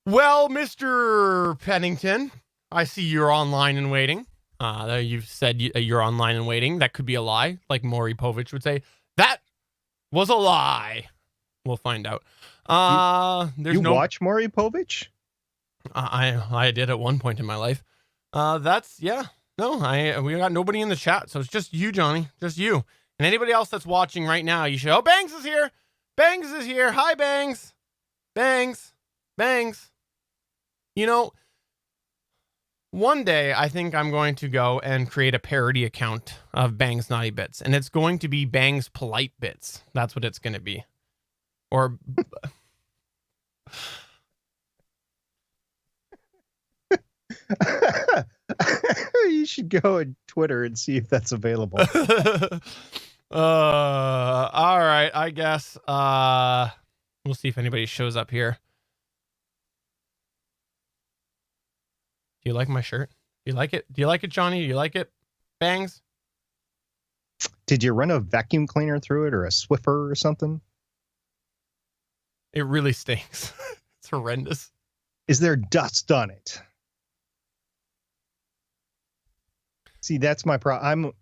Well, Mr. Pennington, I see you're online and waiting. You've said you're online and waiting. That could be a lie, like Maury Povich would say. That was a lie. We'll find out. You watch Maury Povich? I did at one point in my life. We got nobody in the chat, so it's just you, Johnny, just you, and anybody else that's watching right now. You should. Oh, Bangs is here. Bangs is here. Hi, Bangs. Bangs. You know, one day I think I'm going to go and create a parody account of Bangs Naughty Bits, and it's going to be Bangs Polite Bits. That's what it's going to be. Or You should go on Twitter and see if that's available. All right, I guess. We'll see if anybody shows up here. Do you like my shirt? Do you like it? Do you like it, Johnny? Do you like it? Bangs? Did you run a vacuum cleaner through it or a Swiffer or something? It really stinks. It's horrendous. Is there dust on it? See, that's my problem.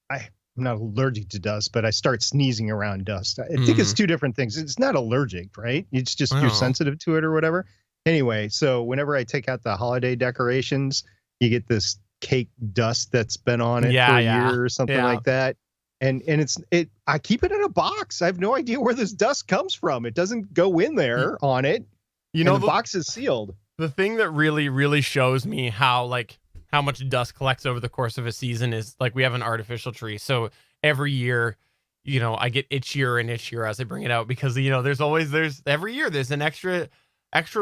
I'm not allergic to dust, but I start sneezing around dust. I think it's two different things. It's not allergic, right? It's just you're sensitive to it or whatever. Anyway, so whenever I take out the holiday decorations, you get this cake dust that's been on it for a year or something like that. And I keep it in a box. I have no idea where this dust comes from. It doesn't go in there on it. You know, the box is sealed. The thing that really, really shows me how much dust collects over the course of a season is like we have an artificial tree. So every year, you know, I get itchier and itchier as I bring it out because, you know, there's every year there's an extra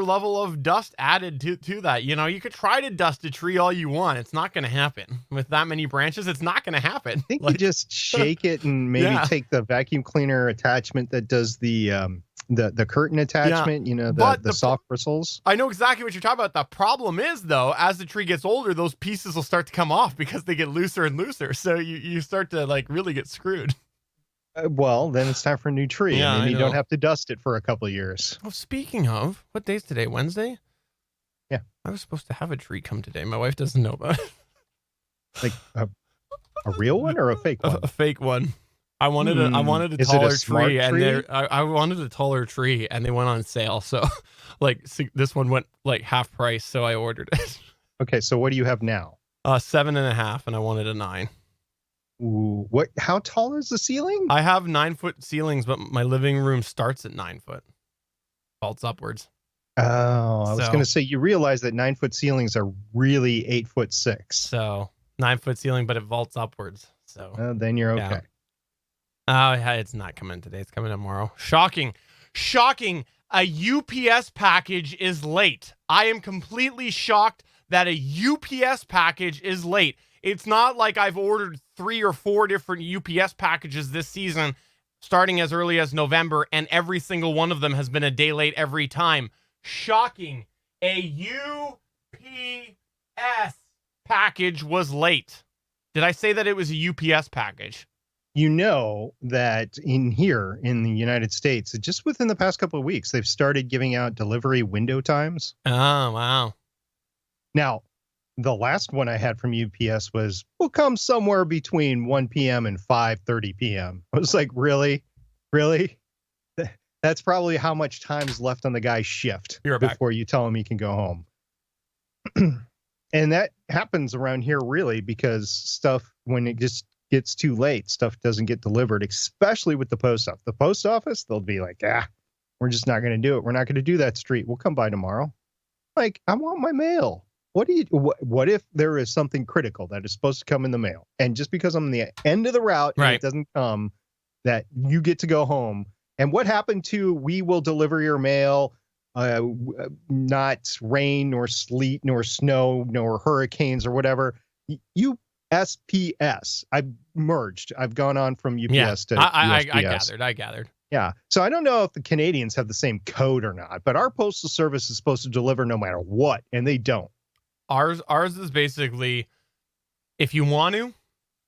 level of dust added to that. You know, you could try to dust a tree all you want. It's not going to happen with that many branches. It's not going to happen. I think you just shake it and maybe take the vacuum cleaner attachment that does the curtain attachment, you know, the soft bristles. I know exactly what you're talking about. The problem is, though, as the tree gets older, those pieces will start to come off because they get looser and looser. So you start to like really get screwed. Well, then it's time for a new tree. Yeah, and then you don't have to dust it for a couple of years. Oh, speaking of, what day's today? Wednesday? Yeah. I was supposed to have a tree come today. My wife doesn't know about it. Like a real one or a fake one? A fake one. I wanted a taller tree, and I wanted a taller tree, and they went on sale. So, this one went like half price, so I ordered it. Okay, so what do you have now? 7.5, and I wanted a 9. Ooh, what? How tall is the ceiling? I have 9-foot ceilings, but my living room starts at 9 foot. Vaults upwards. Oh, I was going to say, you realize that 9-foot ceilings are really 8'6". So 9-foot ceiling, but it vaults upwards. So then you're okay. It's not coming today. It's coming tomorrow. Shocking. A UPS package is late. I am completely shocked that a UPS package is late. It's not like I've ordered 3 or 4 different UPS packages this season, starting as early as November, and every single one of them has been a day late every time. Shocking. A UPS package was late. Did I say that it was a UPS package? You know that in the United States, just within the past couple of weeks, they've started giving out delivery window times. Oh, wow. Now, the last one I had from UPS will come somewhere between 1 p.m. and 5:30 p.m. I was like, really? That's probably how much time is left on the guy's shift before you tell him he can go home. And that happens around here really because stuff, when it just gets too late, stuff doesn't get delivered, especially with the post office. The post office, they'll be like, we're just not going to do it. We're not going to do that street. We'll come by tomorrow. Like, I want my mail. What if there is something critical that is supposed to come in the mail? And just because I'm in the end of the route and it doesn't come, that you get to go home. And what happened to, we will deliver your mail, not rain nor sleet nor snow nor hurricanes or whatever. USPS. I've merged. I've gone on from UPS to USPS. I gathered. Yeah. So I don't know if the Canadians have the same code or not, but our postal service is supposed to deliver no matter what, and they don't. Ours is basically, if you want to,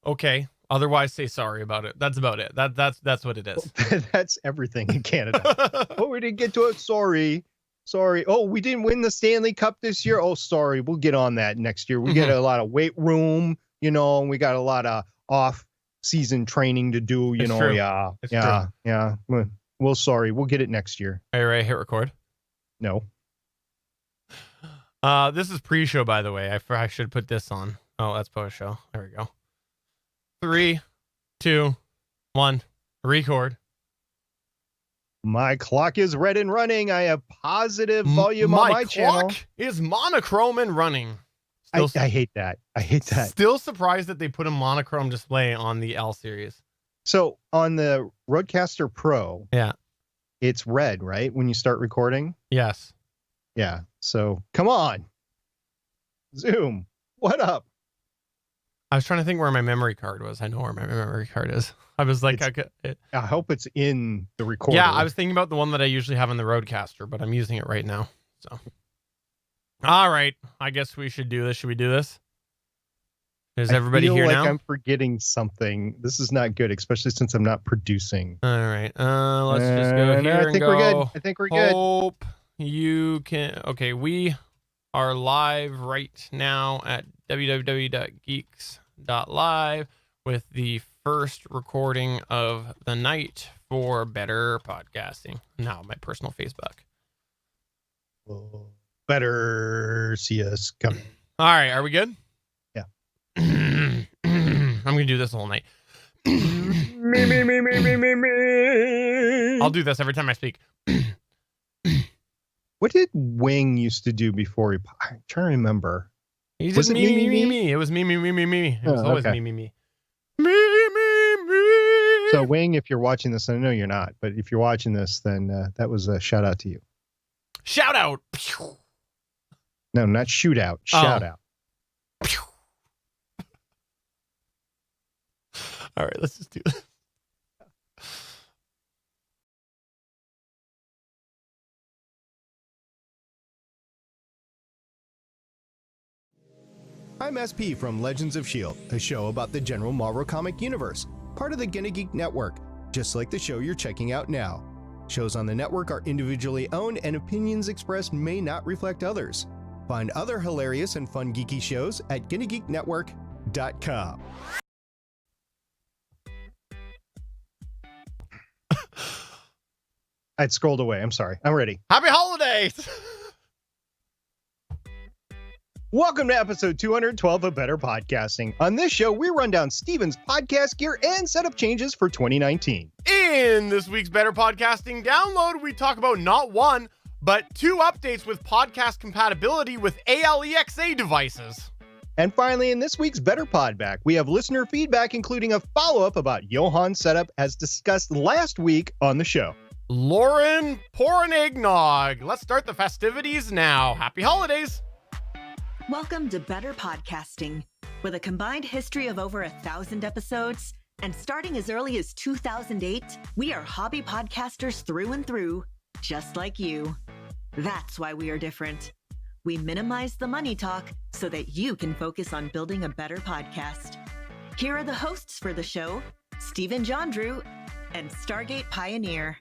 okay. Otherwise, say sorry about it. That's about it. That's what it is. That's everything in Canada. We didn't get to it. Sorry. Sorry. Oh, we didn't win the Stanley Cup this year. Oh, sorry. We'll get on that next year. We get a lot of weight room, and we got a lot of off-season training to do, It's know. true. Yeah. It's yeah. Yeah. Well, sorry. We'll get it next year. Are you ready to hit record? No. This is pre-show, by the way. I should put this on. Oh, that's post-show. There we go. 3, 2, 1, record. My clock is red and running. I have positive volume on my channel. Clock is monochrome and running. I hate that. I hate that. Still surprised that they put a monochrome display on the L series. So on the Rodecaster Pro, Yeah. it's red, right? When you start recording. Yes. Yeah. So come on. Zoom. What up? I was trying to think where my memory card was. I know where my memory card is. I was like, I hope it's in the recorder. yeah, I was thinking about the one that I usually have on the Rodecaster, but I'm using it right now. So, all right, I guess we should do this. Should we do this? Is everybody here now? I'm forgetting something. This is not good, especially since I'm not producing. All right, let's just go here I think we're good. I think we're good. Hope you can. Okay, we are live right now at www.geeks.live with the first recording of the night for Better Podcasting. Now, my personal Facebook. Better see us coming. All right, are we good? Yeah. I'm gonna do this all night. me. I'll do this every time I speak. What did Wing used to do before he? I'm trying to remember. He's Was just it me. It was me. It was always okay. me. So Wing, if you're watching this, I know you're not, but if you're watching this, then that was a shout out to you. Shout out. No, not shoot out. Shout out. All right, let's just do this. I'm SP from Legends of S.H.I.E.L.D., a show about the general Marvel comic universe, part of the Gonna Geek Network, just like the show you're checking out now. Shows on the network are individually owned and opinions expressed may not reflect others. Find other hilarious and fun geeky shows at GonnaGeekNetwork.com. I'd scrolled away. I'm sorry. I'm ready. Happy holidays. Welcome to episode 212 of Better Podcasting. On this show, we run down Steven's podcast gear and setup changes for 2019. In this week's Better Podcasting download, we talk about not one, but 2 updates with podcast compatibility with ALEXA devices. And finally, in this week's Better Podback, we have listener feedback, including a follow-up about Johan's setup as discussed last week on the show. Lauren, pour an eggnog. Let's start the festivities now. Happy holidays. Welcome to Better Podcasting. With a combined history of over 1,000 episodes and starting as early as 2008, we are hobby podcasters through and through, just like you. That's why we are different. We minimize the money talk so that you can focus on building a better podcast. Here are the hosts for the show, Stephen John Drew and Stargate Pioneer.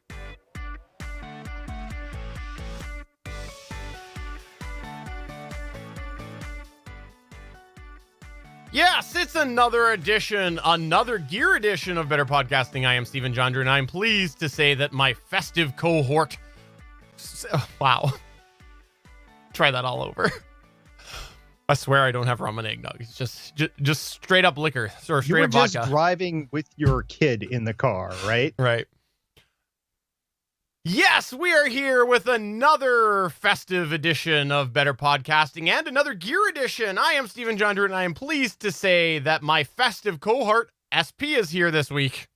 Yes, it's another gear edition of Better Podcasting. I am Stephen John Drew, and I'm pleased to say that my festive cohort... Wow. Try that all over. I swear I don't have rum and eggnog. It's just straight up liquor or straight You were up just vodka. driving with your kid in the car, right? Right. Yes, we are here with another festive edition of Better Podcasting and another gear edition. I am Stephen John Drew, and I am pleased to say that my festive cohort, SP, is here this week.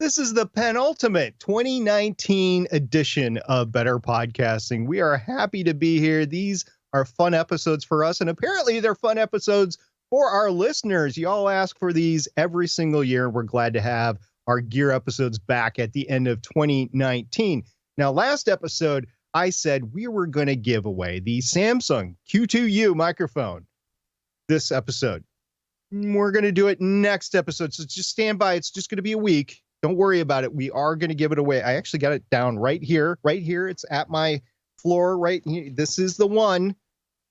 This is the penultimate 2019 edition of Better Podcasting. We are happy to be here. These are fun episodes for us, and apparently they're fun episodes for our listeners. Y'all ask for these every single year. We're glad to have our gear episodes back at the end of 2019. Now, last episode, I said we were going to give away the Samsung Q2U microphone. This episode, we're going to do it next episode. So just stand by. It's just going to be a week. Don't worry about it. We are going to give it away. I actually got it down right here. Right here. It's at my floor right here. This is the one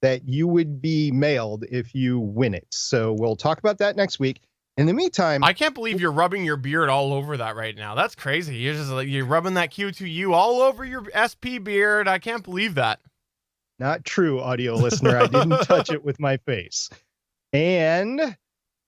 that you would be mailed if you win it. So we'll talk about that next week. In the meantime, I can't believe you're rubbing your beard all over that right now. That's crazy. You're just like, you're rubbing that Q2U all over your SP beard. I can't believe that. not true, audio listener. I didn't touch it with my face. And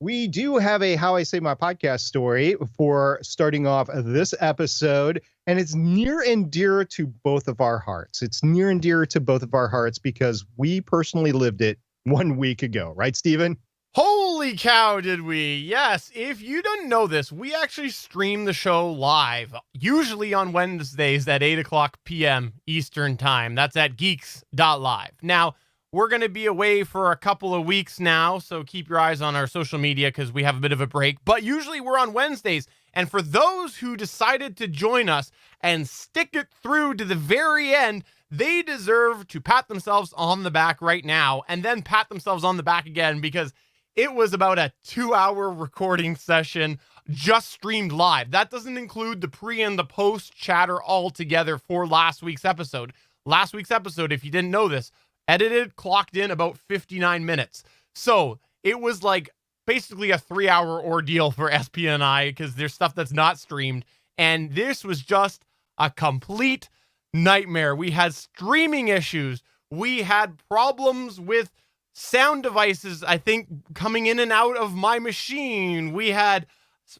we do have a How I Say My Podcast story for starting off this episode, and it's near and dear to both of our hearts. It's near and dear to both of our hearts because we personally lived it 1 week ago. Right, Steven? Holy cow, did we? Yes, if you didn't know this, we actually stream the show live, usually on Wednesdays at 8 o'clock p.m. Eastern Time. That's at geeks.live. Now, we're going to be away for a couple of weeks now, so keep your eyes on our social media because we have a bit of a break. But usually we're on Wednesdays. And for those who decided to join us and stick it through to the very end, they deserve to pat themselves on the back right now and then pat themselves on the back again because it was about a 2-hour recording session just streamed live. That doesn't include the pre and the post chatter all together for last week's episode. Last week's episode, if you didn't know this, edited, clocked in about 59 minutes. So it was like basically a 3-hour ordeal for SP and I because there's stuff that's not streamed. And this was just a complete nightmare. We had streaming issues. We had problems with sound devices, I think, coming in and out of my machine. We had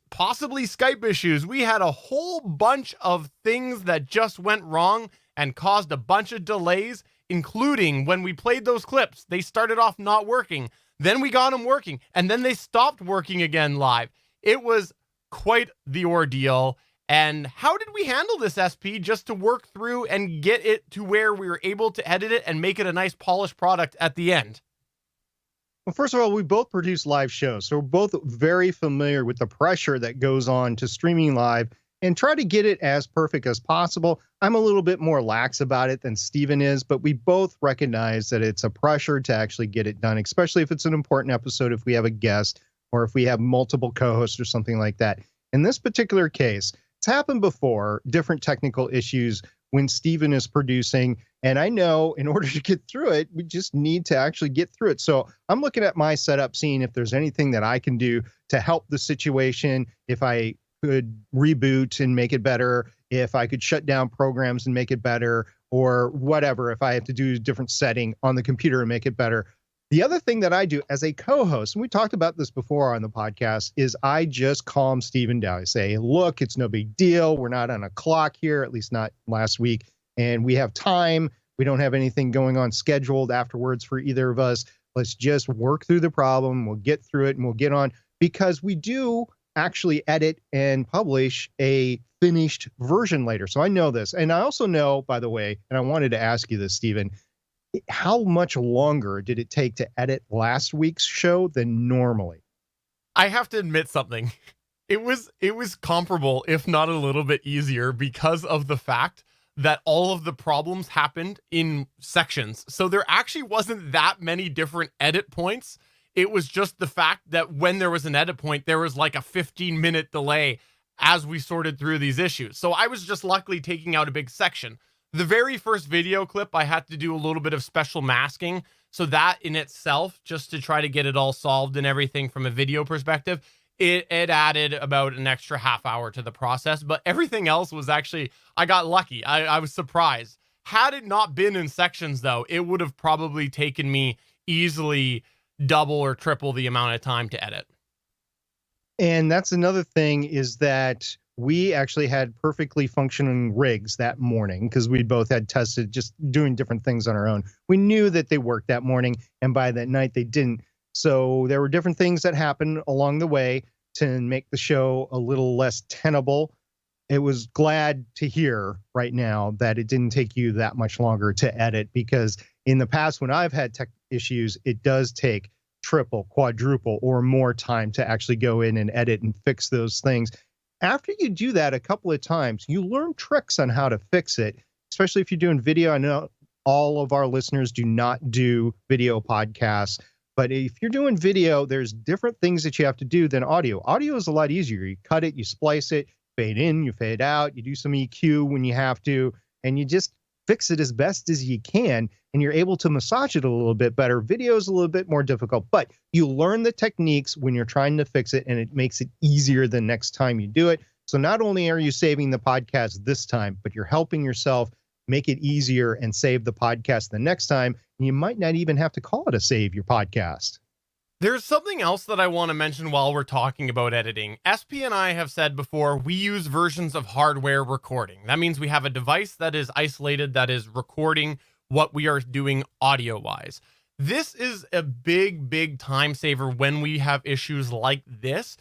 possibly Skype issues. We had a whole bunch of things that just went wrong and caused a bunch of delays, including when we played those clips. They started off not working. Then we got them working, and then they stopped working again live. It was quite the ordeal. And how did we handle this, SP, just to work through and get it to where we were able to edit it and make it a nice polished product at the end? Well, first of all, we both produce live shows, so we're both very familiar with the pressure that goes on to streaming live and try to get it as perfect as possible. I'm a little bit more lax about it than Steven is, but we both recognize that it's a pressure to actually get it done, especially if it's an important episode, if we have a guest or if we have multiple co-hosts or something like that. In this particular case, it's happened before, different technical issues when Steven is producing. And I know in order to get through it, we just need to actually get through it. So I'm looking at my setup, seeing if there's anything that I can do to help the situation, if I could reboot and make it better, if I could shut down programs and make it better, or whatever, if I have to do a different setting on the computer and make it better. The other thing that I do as a co-host, and we talked about this before on the podcast, is I just calm Steven down. I say, look, it's no big deal. We're not on a clock here, at least not last week. And we have time. We don't have anything going on scheduled afterwards for either of us. Let's just work through the problem. We'll get through it and we'll get on, because we do actually edit and publish a finished version later. So I know this. And I also know, by the way, and I wanted to ask you this, Steven, how much longer did it take to edit last week's show than normally? I have to admit something. It was comparable, if not a little bit easier, because of the fact that all of the problems happened in sections. So there actually wasn't that many different edit points. It was just the fact that when there was an edit point, there was like a 15-minute delay as we sorted through these issues. So I was just luckily taking out a big section. The very first video clip, I had to do a little bit of special masking. So that in itself, just to try to get it all solved and everything from a video perspective, it added about an extra half hour to the process. But everything else was actually, I got lucky. I was surprised. Had it not been in sections, though, it would have probably taken me easily double or triple the amount of time to edit. And that's another thing, is that we actually had perfectly functioning rigs that morning because we both had tested just doing different things on our own. We knew that they worked that morning, and by that night they didn't. So there were different things that happened along the way to make the show a little less tenable. It was glad to hear right now that it didn't take you that much longer to edit, because in the past when I've had tech issues, it does take triple, quadruple, or more time to actually go in and edit and fix those things. After you do that a couple of times, you learn tricks on how to fix it, especially if you're doing video. I know all of our listeners do not do video podcasts, but if you're doing video, there's different things that you have to do than audio. Audio is a lot easier. You cut it, you splice it, fade in, you fade out, you do some EQ when you have to, and you just fix it as best as you can, and you're able to massage it a little bit better. Video is a little bit more difficult, but you learn the techniques when you're trying to fix it, and it makes it easier the next time you do it. So not only are you saving the podcast this time, but you're helping yourself make it easier and save the podcast the next time. And you might not even have to call it a save your podcast. There's something else that I want to mention while we're talking about editing. SP and I have said before, we use versions of hardware recording. That means we have a device that is isolated, that is recording what we are doing audio-wise. This is a big, big time saver when we have issues like this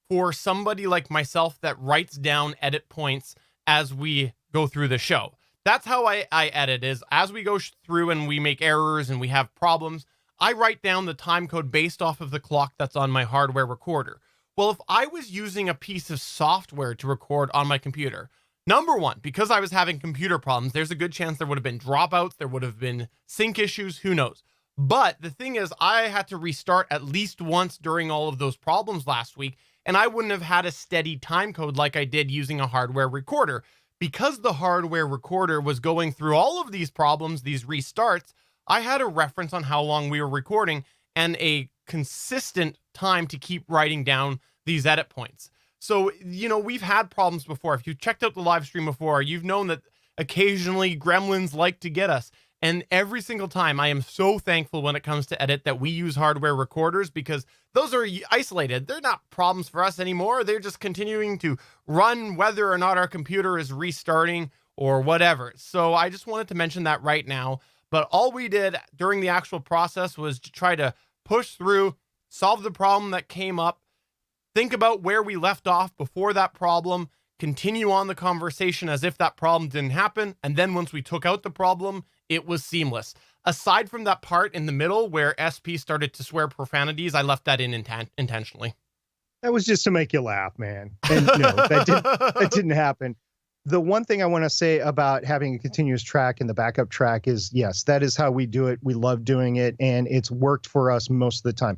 for somebody like myself that writes down edit points as we go through the show. That's how I edit, is as we go through and we make errors and we have problems, I write down the time code based off of the clock that's on my hardware recorder. Well, if I was using a piece of software to record on my computer, number one, because I was having computer problems, there's a good chance there would have been dropouts, there would have been sync issues, who knows. But the thing is, I had to restart at least once during all of those problems last week, and I wouldn't have had a steady time code like I did using a hardware recorder. Because the hardware recorder was going through all of these problems, these restarts, I had a reference on how long we were recording and a consistent time to keep writing down these edit points. So, we've had problems before. If you checked out the live stream before, you've known that occasionally gremlins like to get us. And every single time, I am so thankful when it comes to edit that we use hardware recorders, because those are isolated. They're not problems for us anymore. They're just continuing to run whether or not our computer is restarting or whatever. So I just wanted to mention that right now. But all we did during the actual process was to try to push through, solve the problem that came up, think about where we left off before that problem, continue on the conversation as if that problem didn't happen. And then once we took out the problem, it was seamless. Aside from that part in the middle where SP started to swear profanities, I left that in intentionally. That was just to make you laugh, man. And no, that didn't happen. The one thing I want to say about having a continuous track and the backup track is, yes, that is how we do it. We love doing it, and it's worked for us most of the time.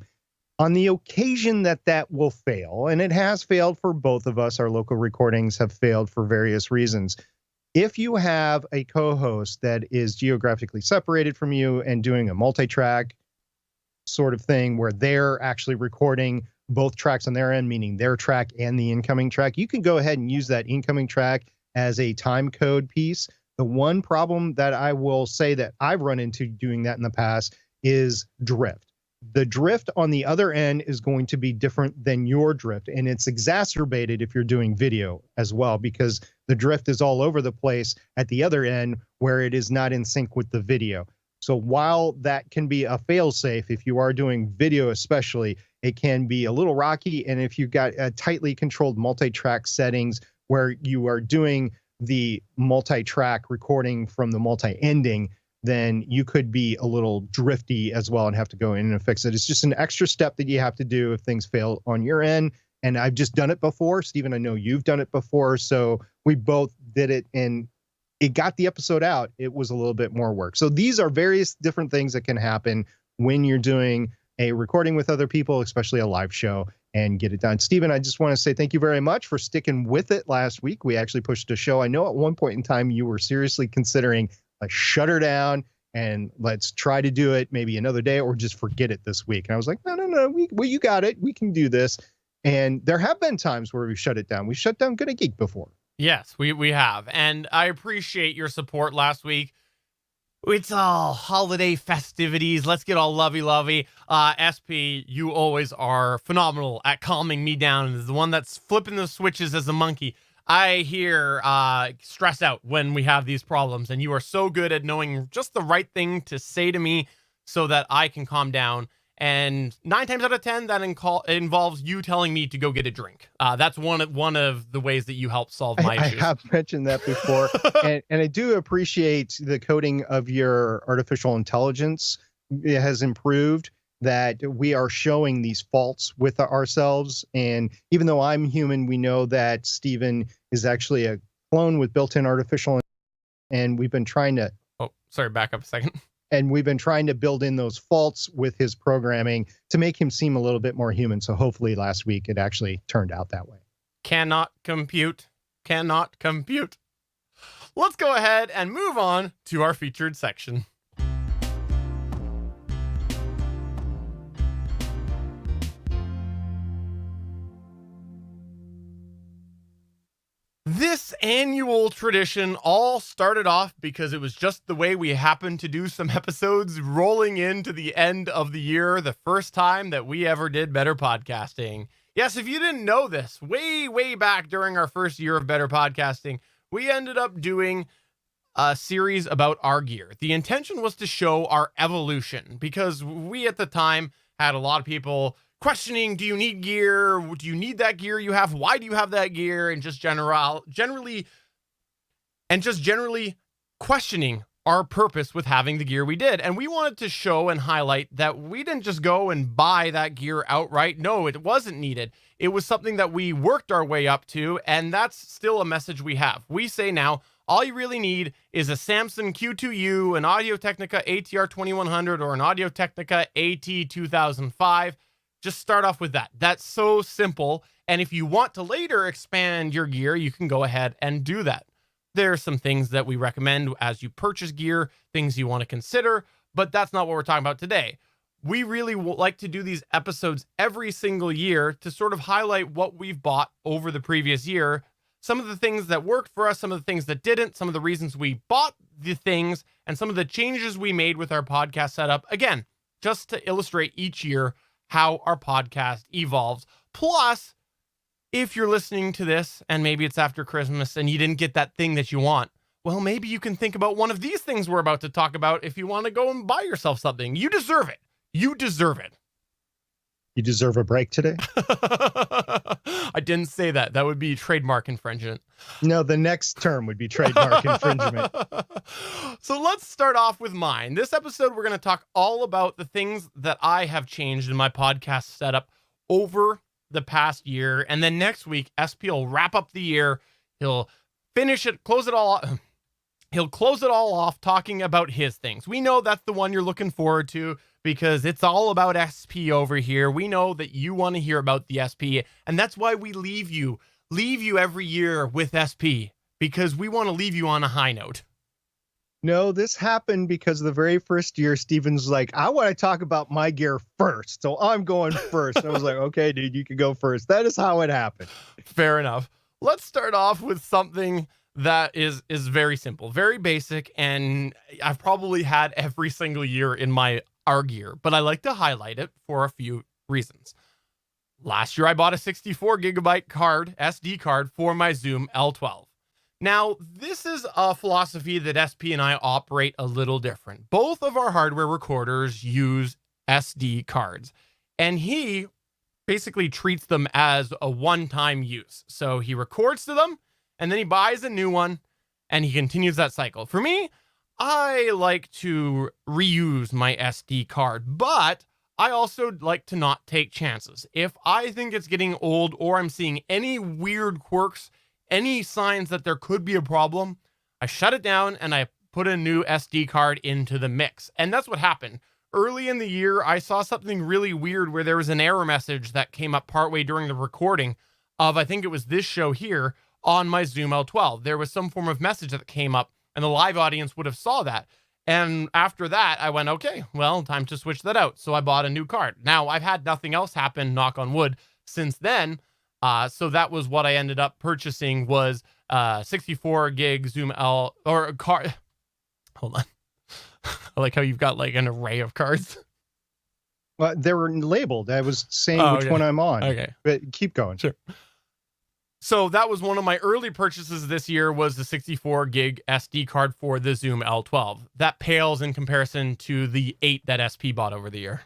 On the occasion that will fail, and it has failed for both of us, our local recordings have failed for various reasons. If you have a co-host that is geographically separated from you and doing a multi-track sort of thing where they're actually recording both tracks on their end, meaning their track and the incoming track, you can go ahead and use that incoming track as a time code piece. The one problem that I will say that I've run into doing that in the past is drift. The drift on the other end is going to be different than your drift, and it's exacerbated if you're doing video as well, because the drift is all over the place at the other end where it is not in sync with the video. So while that can be a fail-safe, if you are doing video especially, it can be a little rocky. And if you've got a tightly controlled multi-track settings where you are doing the multi-track recording from the multi-ending, then you could be a little drifty as well and have to go in and fix it. It's just an extra step that you have to do if things fail on your end. And I've just done it before. Stephen, I know you've done it before. So we both did it and it got the episode out. It was a little bit more work. So these are various different things that can happen when you're doing a recording with other people, especially a live show, and get it done. Stephen, I just want to say thank you very much for sticking with it last week. We actually pushed a show. I know at one point in time you were seriously considering a shut her down and let's try to do it maybe another day or just forget it this week. And I was like, no, you got it. We can do this. And there have been times where we shut it down. We shut down Gonna Geek before. Yes, we have. And I appreciate your support last week. It's all holiday festivities. Let's get all lovey-lovey. SP, you always are phenomenal at calming me down. As the one that's flipping the switches as a monkey. I hear stress out when we have these problems, and you are so good at knowing just the right thing to say to me so that I can calm down. And 9 times out of 10, that involves you telling me to go get a drink. That's one of the ways that you help solve my issues. I have mentioned that before, and I do appreciate the coding of your artificial intelligence. It has improved, that we are showing these faults with ourselves. And even though I'm human, we know that Stephen is actually a clone with built-in artificial. And we've been trying to... Oh, sorry, back up a second. And we've been trying to build in those faults with his programming to make him seem a little bit more human. So hopefully last week it actually turned out that way. Cannot compute. let's go ahead and move on to our featured section. This annual tradition all started off because it was just the way we happened to do some episodes rolling into the end of the year, the first time that we ever did Better Podcasting. Yes, if you didn't know this, way back during our first year of Better Podcasting, we ended up doing a series about our gear. The intention was to show our evolution because we at the time had a lot of people questioning, do you need gear? Do you need that gear you have? Why do you have that gear? And just generally questioning our purpose with having the gear we did. And we wanted to show and highlight that we didn't just go and buy that gear outright. No, it wasn't needed. It was something that we worked our way up to, and that's still a message we have. We say now, all you really need is a Samson Q2U, an Audio-Technica ATR 2100, or an Audio-Technica AT 2005. Just start off with that. That's so simple. And if you want to later expand your gear, you can go ahead and do that. There are some things that we recommend as you purchase gear, things you want to consider, but that's not what we're talking about today. We really like to do these episodes every single year to sort of highlight what we've bought over the previous year, some of the things that worked for us, some of the things that didn't, some of the reasons we bought the things, and some of the changes we made with our podcast setup. Again, just to illustrate each year how our podcast evolves. Plus, if you're listening to this and maybe it's after Christmas and you didn't get that thing that you want, well, maybe you can think about one of these things we're about to talk about if you want to go and buy yourself something. You deserve it. You deserve it. You deserve a break today? I didn't say that. That would be trademark infringement. No, the next term would be trademark infringement. So let's start off with mine. This episode, we're going to talk all about the things that I have changed in my podcast setup over the past year. And then next week, SP will wrap up the year. He'll finish it, close it all. He'll close it all off talking about his things. We know that's the one you're looking forward to because it's all about SP over here. We know that you want to hear about the SP, and that's why we leave you every year with SP, because we want to leave you on a high note. No, this happened because the very first year, Steven's like, I want to talk about my gear first, so I'm going first. And I was like, okay, dude, you can go first. That is how it happened. Fair enough. Let's start off with something that is very simple, very basic, and I've probably had every single year in our gear, but I like to highlight it for a few reasons. Last year, I bought a 64 gigabyte SD card for my Zoom L12. Now, this is a philosophy that SP and I operate a little different. Both of our hardware recorders use SD cards, and he basically treats them as a one-time use. So he records to them, and then he buys a new one, and he continues that cycle. For me, I like to reuse my SD card, but I also like to not take chances. If I think it's getting old or I'm seeing any weird quirks, any signs that there could be a problem, I shut it down and I put a new SD card into the mix. And that's what happened. Early in the year, I saw something really weird where there was an error message that came up partway during the recording of, I think it was this show here, on my Zoom L12. There was some form of message that came up and the live audience would have saw that. And after that, I went, okay, well, time to switch that out. So I bought a new card. Now, I've had nothing else happen, knock on wood, since then. So that was what I ended up purchasing was 64 gig Zoom L or a card. Hold on. I like how you've got like an array of cards. Well, they were labeled. I was saying which one I'm on. Okay. But keep going. Sure. So that was one of my early purchases this year was the 64 gig SD card for the Zoom L12. That pales in comparison to the 8 that SP bought over the year.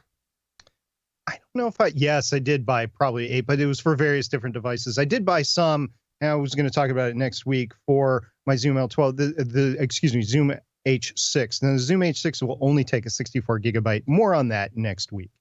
I don't know if yes, I did buy probably 8, but it was for various different devices. I did buy some, and I was going to talk about it next week for my Zoom L12, Zoom H6. Now the Zoom H6 will only take a 64 gigabyte. More on that next week.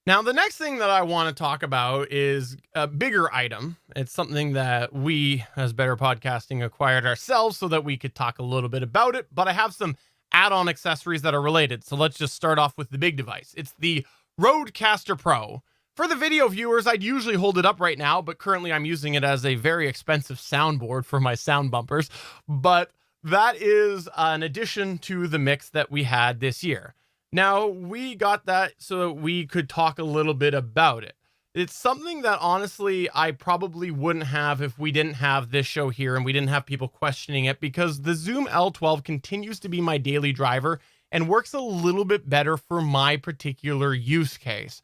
Now, the next thing that I want to talk about is a bigger item. It's something that we, as Better Podcasting, acquired ourselves so that we could talk a little bit about it, but I have some add-on accessories that are related. So let's just start off with the big device. It's the Rodecaster Pro. For the video viewers, I'd usually hold it up right now, but currently I'm using it as a very expensive soundboard for my sound bumpers. But that is an addition to the mix that we had this year. Now, we got that so that we could talk a little bit about it. It's something that honestly I probably wouldn't have if we didn't have this show here and we didn't have people questioning it, because the Zoom L12 continues to be my daily driver and works a little bit better for my particular use case.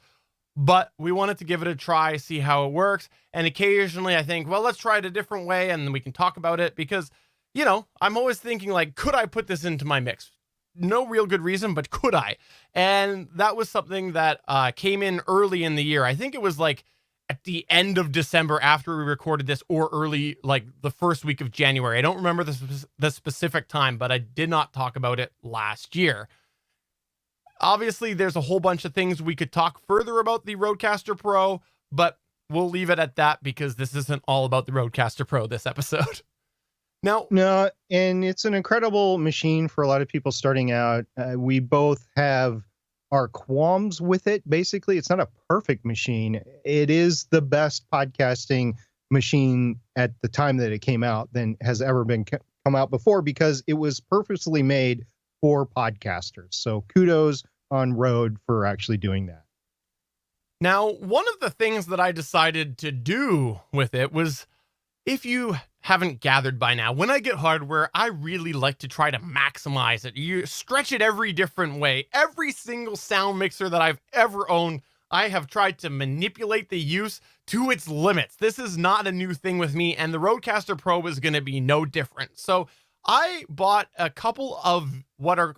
But we wanted to give it a try, see how it works. And occasionally I think, well, let's try it a different way and then we can talk about it, because, you know, I'm always thinking like, could I put this into my mix? No real good reason, but could I? And that was something that came in early in the year. I think it was like at the end of December after we recorded this, or early, like the first week of January. I don't remember the specific time, but I did not talk about it last year. Obviously, there's a whole bunch of things we could talk further about the Rodecaster Pro, but we'll leave it at that because this isn't all about the Rodecaster Pro this episode. Now, No, and it's an incredible machine for a lot of people starting out. We both have our qualms with it. Basically, it's not a perfect machine. It is the best podcasting machine at the time that it came out than has ever been come out before, because it was purposely made for podcasters. So kudos on Rode for actually doing that. Now, one of the things that I decided to do with it was, if you haven't gathered by now, when I get hardware, I really like to try to maximize it. You stretch it every different way. Every single sound mixer that I've ever owned, I have tried to manipulate the use to its limits. This is not a new thing with me, and the Rodecaster Pro is going to be no different. So I bought a couple of what are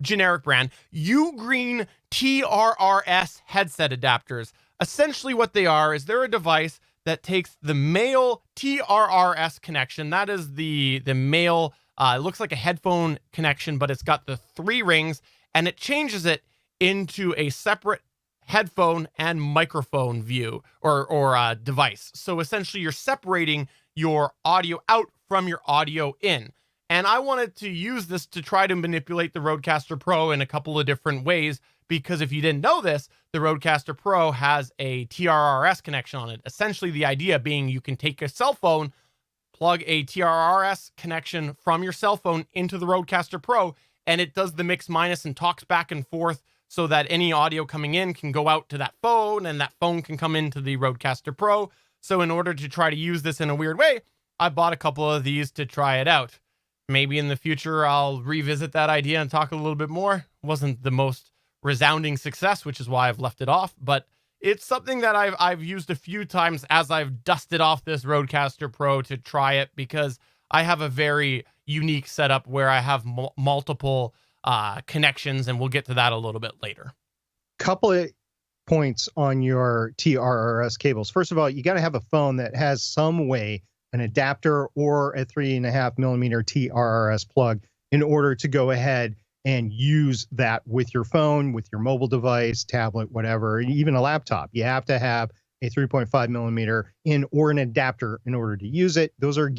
generic brand Ugreen TRRS headset adapters. Essentially what they are is they're a device that takes the male TRRS connection. That is the male, it looks like a headphone connection, but it's got the 3 rings, and it changes it into a separate headphone and microphone view or device. So essentially you're separating your audio out from your audio in. And I wanted to use this to try to manipulate the Rodecaster Pro in a couple of different ways, because if you didn't know this, the Rodecaster Pro has a TRRS connection on it. Essentially, the idea being you can take a cell phone, plug a TRRS connection from your cell phone into the Rodecaster Pro, and it does the mix minus and talks back and forth so that any audio coming in can go out to that phone, and that phone can come into the Rodecaster Pro. So in order to try to use this in a weird way, I bought a couple of these to try it out. Maybe in the future, I'll revisit that idea and talk a little bit more. Wasn't the most resounding success, which is why I've left it off, but it's something that I've used a few times as I've dusted off this Rodecaster Pro to try it, because I have a very unique setup where I have multiple connections, and we'll get to that a little bit later. Couple of points on your TRRS cables. First of all, you got to have a phone that has some way, an adapter or a 3.5 millimeter TRRS plug, in order to go ahead and use that with your phone, with your mobile device, tablet, whatever, even a laptop. You have to have a 3.5 millimeter in or an adapter in order to use it. Those are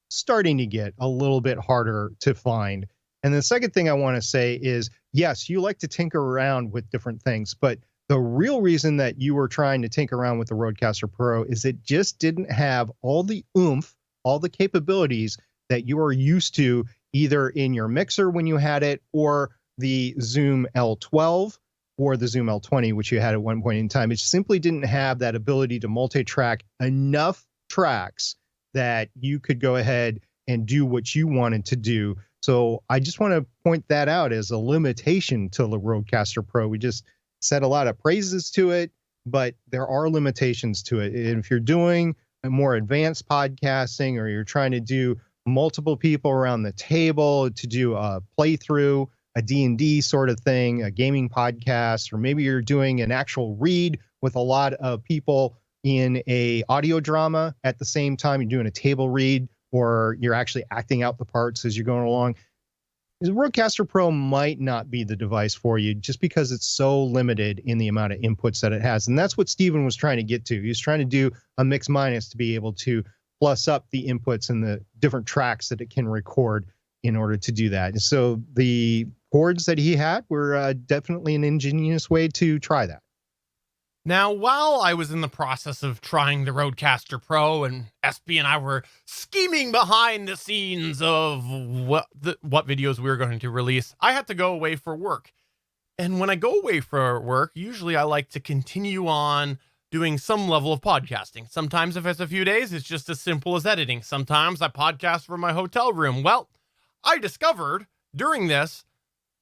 starting to get a little bit harder to find. And the second thing I want to say is, yes, you like to tinker around with different things, but the real reason that you were trying to tinker around with the Rodecaster Pro is it just didn't have all the oomph, all the capabilities that you are used to, either in your mixer when you had it, or the Zoom L12 or the Zoom L20, which you had at one point in time. It simply didn't have that ability to multi-track enough tracks that you could go ahead and do what you wanted to do. So I just want to point that out as a limitation to the Rodecaster Pro. We just said a lot of praises to it, but there are limitations to it. And if you're doing a more advanced podcasting, or you're trying to do multiple people around the table to do a playthrough, a D&D sort of thing, a gaming podcast, or maybe you're doing an actual read with a lot of people in a audio drama at the same time, you're doing a table read, or you're actually acting out the parts as you're going along, the Rodecaster Pro might not be the device for you, just because it's so limited in the amount of inputs that it has. And that's what Steven was trying to get to. He was trying to do a mix minus to be able to plus up the inputs and the different tracks that it can record in order to do that. And so the chords that he had were definitely an ingenious way to try that. Now, while I was in the process of trying the Rodecaster Pro and SB and I were scheming behind the scenes of what videos we were going to release, I had to go away for work. And when I go away for work, usually I like to continue on doing some level of podcasting. Sometimes if it's a few days, it's just as simple as editing. Sometimes I podcast from my hotel room. Well, I discovered during this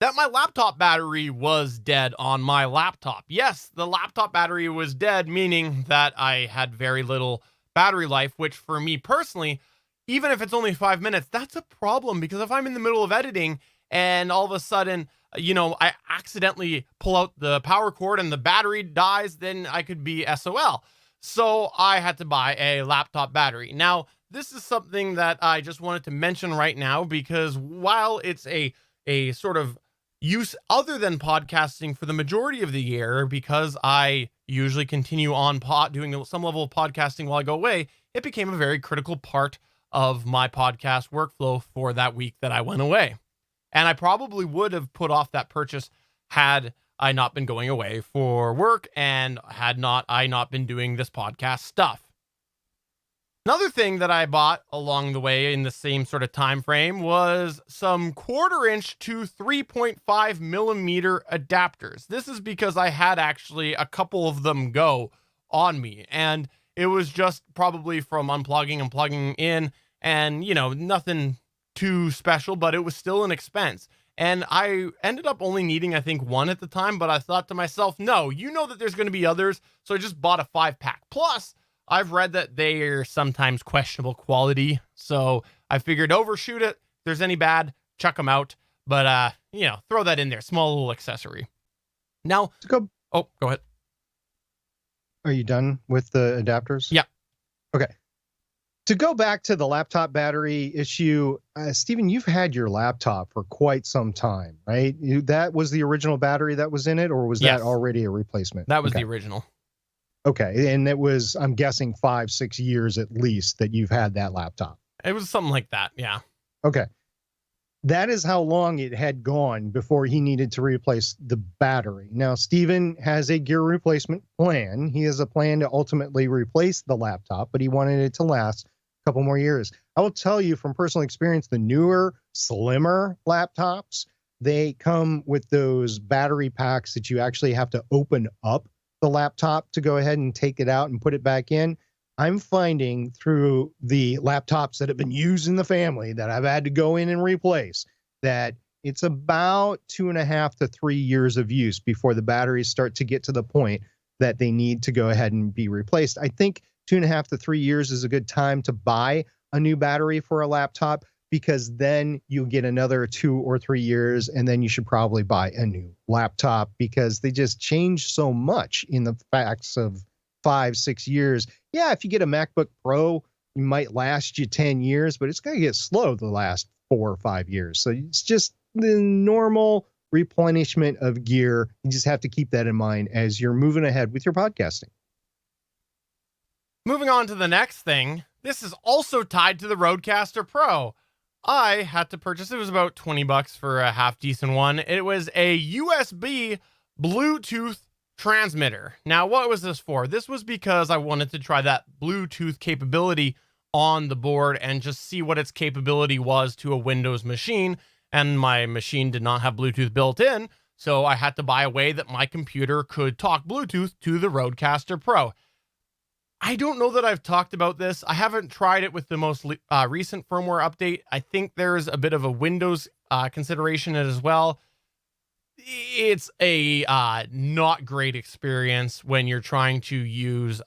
that my laptop battery was dead on my laptop. Yes, the laptop battery was dead, meaning that I had very little battery life, which for me personally, even if it's only 5 minutes, that's a problem, because if I'm in the middle of editing and all of a sudden, I accidentally pull out the power cord and the battery dies, then I could be SOL. So I had to buy a laptop battery. Now, this is something that I just wanted to mention right now, because while it's a sort of use other than podcasting for the majority of the year, because I usually continue on doing some level of podcasting while I go away, it became a very critical part of my podcast workflow for that week that I went away. And I probably would have put off that purchase had I not been going away for work and had I not been doing this podcast stuff. Another thing that I bought along the way in the same sort of time frame was some 1/4" to 3.5 millimeter adapters. This is because I had actually a couple of them go on me, and it was just probably from unplugging and plugging in, and nothing too special, but it was still an expense. And I ended up only needing, I think, one at the time, but I thought to myself, no, that there's going to be others. So I just bought a 5-pack. Plus, I've read that they are sometimes questionable quality. So I figured overshoot it. If there's any bad, chuck them out. But, throw that in there. Small little accessory. Now, go ahead. Are you done with the adapters? Yeah. Okay. To go back to the laptop battery issue, Stephen, you've had your laptop for quite some time, right? That was the original battery that was in it, or was Yes. that already a replacement? That was the original. Okay. And it was, I'm guessing, 5-6 years at least that you've had that laptop. It was something like that. Yeah. Okay. That is how long it had gone before he needed to replace the battery. Now, Stephen has a gear replacement plan. He has a plan to ultimately replace the laptop, but he wanted it to last a couple more years. I will tell you from personal experience, the newer, slimmer laptops, they come with those battery packs that you actually have to open up the laptop to go ahead and take it out and put it back in. I'm finding through the laptops that have been used in the family that I've had to go in and replace that it's about 2.5 to 3 years of use before the batteries start to get to the point that they need to go ahead and be replaced. I think 2.5 to 3 years is a good time to buy a new battery for a laptop, because then you get another 2 or 3 years, and then you should probably buy a new laptop, because they just change so much in the facts of 5-6 years. Yeah, if you get a MacBook Pro, you might last you 10 years, but it's going to get slow the last 4 or 5 years. So it's just the normal replenishment of gear. You just have to keep that in mind as you're moving ahead with your podcasting. Moving on to the next thing. This is also tied to the Rodecaster Pro. I had to purchase, it was about $20 for a half decent one. It was a USB Bluetooth transmitter. Now, what was this for? This was because I wanted to try that Bluetooth capability on the board and just see what its capability was to a Windows machine. And my machine did not have Bluetooth built in, so I had to buy a way that my computer could talk Bluetooth to the Rodecaster Pro. I don't know that I've talked about this. I haven't tried it with the most recent firmware update. I think there's a bit of a Windows consideration in it as well. It's a not great experience when you're trying to use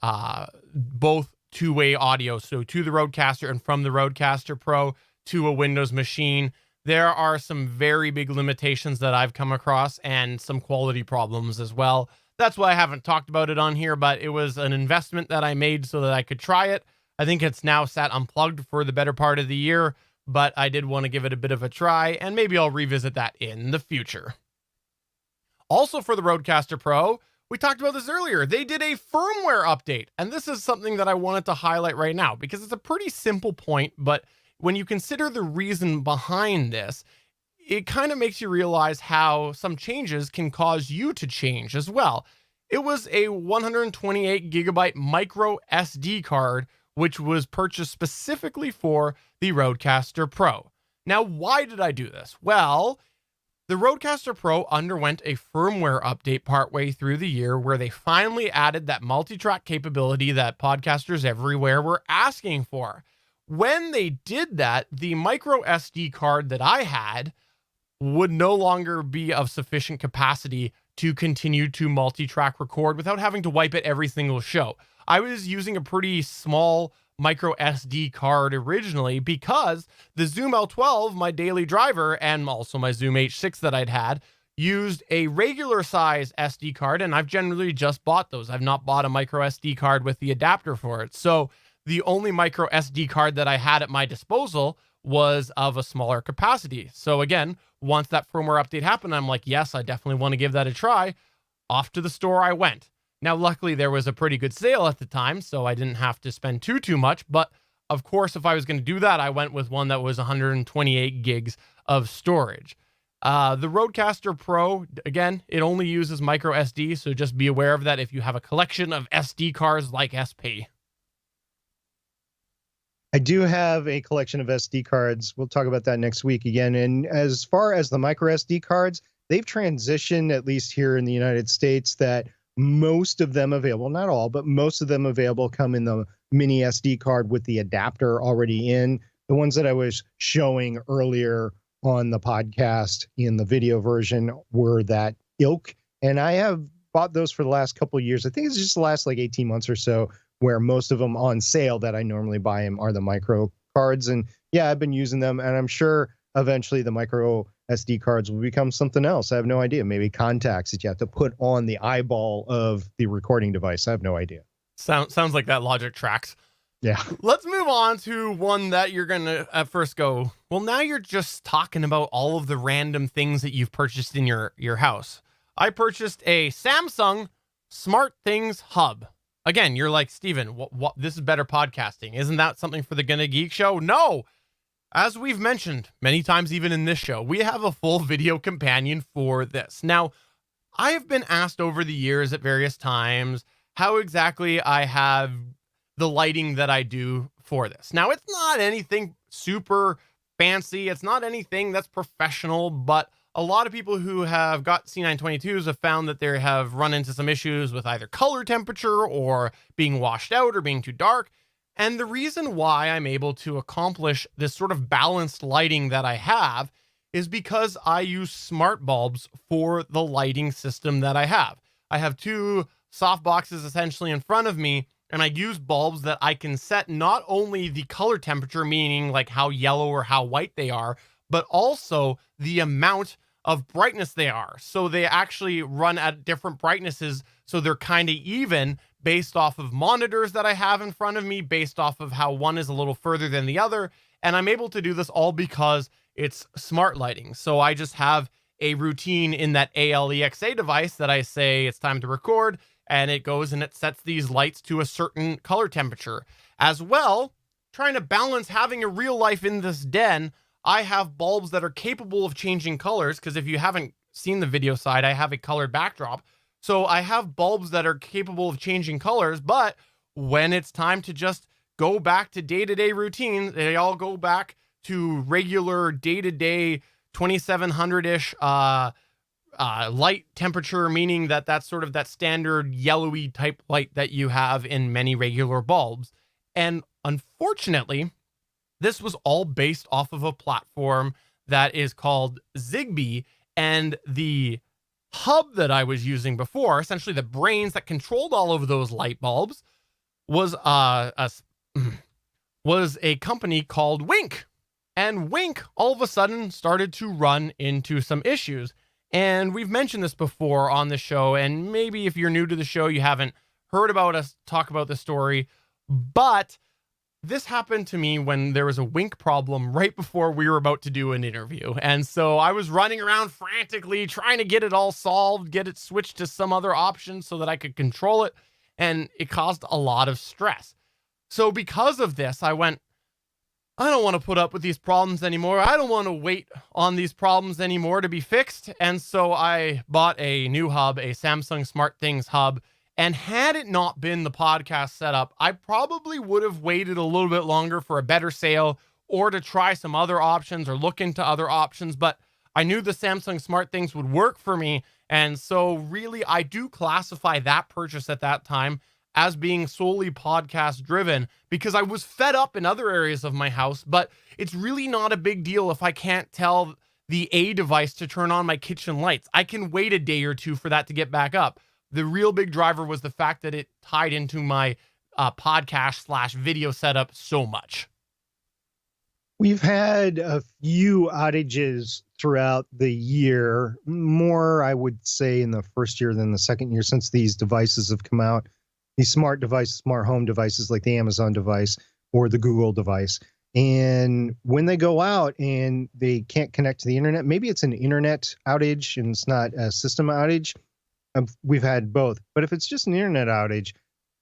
both two-way audio, so to the Rodecaster and from the Rodecaster Pro to a Windows machine. There are some very big limitations that I've come across and some quality problems as well. That's why I haven't talked about it on here, but it was an investment that I made so that I could try it. I think it's now sat unplugged for the better part of the year, but I did want to give it a bit of a try, and maybe I'll revisit that in the future. Also for the Rodecaster Pro, we talked about this earlier. They did a firmware update, and this is something that I wanted to highlight right now because it's a pretty simple point, but when you consider the reason behind this, it kind of makes you realize how some changes can cause you to change as well. It was a 128 gigabyte micro SD card, which was purchased specifically for the Rodecaster Pro. Now, why did I do this? Well, the Rodecaster Pro underwent a firmware update partway through the year where they finally added that multi-track capability that podcasters everywhere were asking for. When they did that, the micro SD card that I had would no longer be of sufficient capacity to continue to multi-track record without having to wipe it every single show. I was using a pretty small micro SD card originally because the Zoom L12, my daily driver, and also my Zoom H6 that I'd had, used a regular size SD card, and I've generally just bought those. I've not bought a micro SD card with the adapter for it. So the only micro SD card that I had at my disposal was of a smaller capacity. So again, once that firmware update happened, I'm like, yes, I definitely want to give that a try. Off to the store I went. Now, luckily, there was a pretty good sale at the time, so I didn't have to spend too much. But of course, if I was going to do that, I went with one that was 128 gigs of storage. The Rodecaster Pro, again, it only uses micro SD, so just be aware of that if you have a collection of SD cards like SP. I do have a collection of SD cards. We'll talk about that next week again. And as far as the micro SD cards, they've transitioned, at least here in the United States, that most of them available, not all, but most of them available come in the mini SD card with the adapter already in. The ones that I was showing earlier on the podcast in the video version were that ilk. And I have bought those for the last couple of years. I think it's just the last like 18 months or so, where most of them on sale that I normally buy them are the micro cards. And yeah, I've been using them, and I'm sure eventually the micro SD cards will become something else. I have no idea. Maybe contacts that you have to put on the eyeball of the recording device. I have no idea. Sounds like that logic tracks. Yeah. Let's move on to one that you're going to at first go, well, now you're just talking about all of the random things that you've purchased in your house. I purchased a Samsung SmartThings Hub. Again, you're like, Steven, what, this is better podcasting. Isn't that something for the Gonna Geek show? No. As we've mentioned many times, even in this show, we have a full video companion for this. Now, I have been asked over the years at various times how exactly I have the lighting that I do for this. Now, it's not anything super fancy. It's not anything that's professional, but a lot of people who have got C922s have found that they have run into some issues with either color temperature or being washed out or being too dark. And the reason why I'm able to accomplish this sort of balanced lighting that I have is because I use smart bulbs for the lighting system that I have. I have two soft boxes essentially in front of me, and I use bulbs that I can set not only the color temperature, meaning like how yellow or how white they are, but also the amount of brightness they are. So they actually run at different brightnesses, so they're kind of even based off of monitors that I have in front of me, based off of how one is a little further than the other. And I'm able to do this all because it's smart lighting. So I just have a routine in that ALEXA device that I say it's time to record, and it goes and it sets these lights to a certain color temperature. As well, trying to balance having a real life in this den, I have bulbs that are capable of changing colors, because if you haven't seen the video side, I have a colored backdrop. So I have bulbs that are capable of changing colors, but when it's time to just go back to day-to-day routines, they all go back to regular day-to-day 2700-ish light temperature, meaning that that's sort of that standard yellowy type light that you have in many regular bulbs. And unfortunately, this was all based off of a platform that is called Zigbee, and the hub that I was using before, essentially the brains that controlled all of those light bulbs, was a company called Wink. And Wink all of a sudden started to run into some issues. And we've mentioned this before on the show, and maybe if you're new to the show, you haven't heard about us talk about the story, but this happened to me when there was a Wink problem right before we were about to do an interview. And so I was running around frantically trying to get it all solved, get it switched to some other option so that I could control it. And it caused a lot of stress. So because of this, I went, I don't want to put up with these problems anymore. I don't want to wait on these problems anymore to be fixed. And so I bought a new hub, a Samsung SmartThings hub. And had it not been the podcast setup, I probably would have waited a little bit longer for a better sale or to try some other options or look into other options. But I knew the Samsung SmartThings would work for me. And so really, I do classify that purchase at that time as being solely podcast driven because I was fed up in other areas of my house, but it's really not a big deal if I can't tell the A device to turn on my kitchen lights. I can wait a day or two for that to get back up. The real big driver was the fact that it tied into my podcast / video setup so much. We've had a few outages throughout the year, more, I would say, in the first year than the second year since these devices have come out. These smart devices, smart home devices like the Amazon device or the Google device. And when they go out and they can't connect to the internet, maybe it's an internet outage and it's not a system outage. We've had both. But if it's just an internet outage,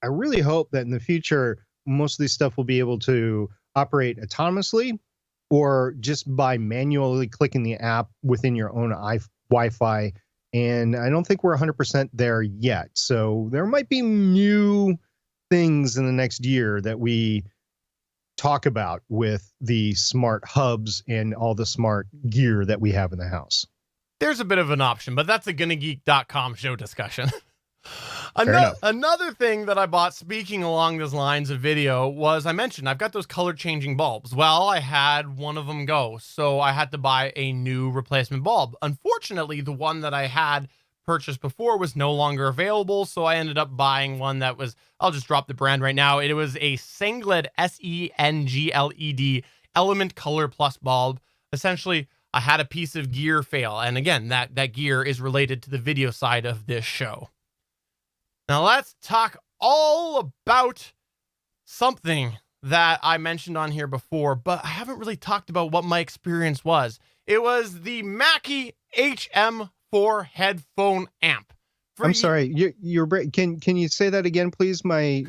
I really hope that in the future, most of these stuff will be able to operate autonomously or just by manually clicking the app within your own Wi-Fi. And I don't think we're 100% there yet. So there might be new things in the next year that we talk about with the smart hubs and all the smart gear that we have in the house. There's a bit of an option, but that's a GonnaGeek.com show discussion. Another thing that I bought, speaking along those lines of video, was I mentioned I've got those color changing bulbs. Well, I had one of them go, so I had to buy a new replacement bulb. Unfortunately, the one that I had purchased before was no longer available, so I ended up buying one that was, I'll just drop the brand right now. It was a Sengled, SENGLED Element Color Plus bulb. Essentially, I had a piece of gear fail, and again, that gear is related to the video side of this show. Now let's talk all about something that I mentioned on here before, but I haven't really talked about what my experience was. It was the Mackie HM4 headphone amp. I'm sorry, you're can you say that again, please? I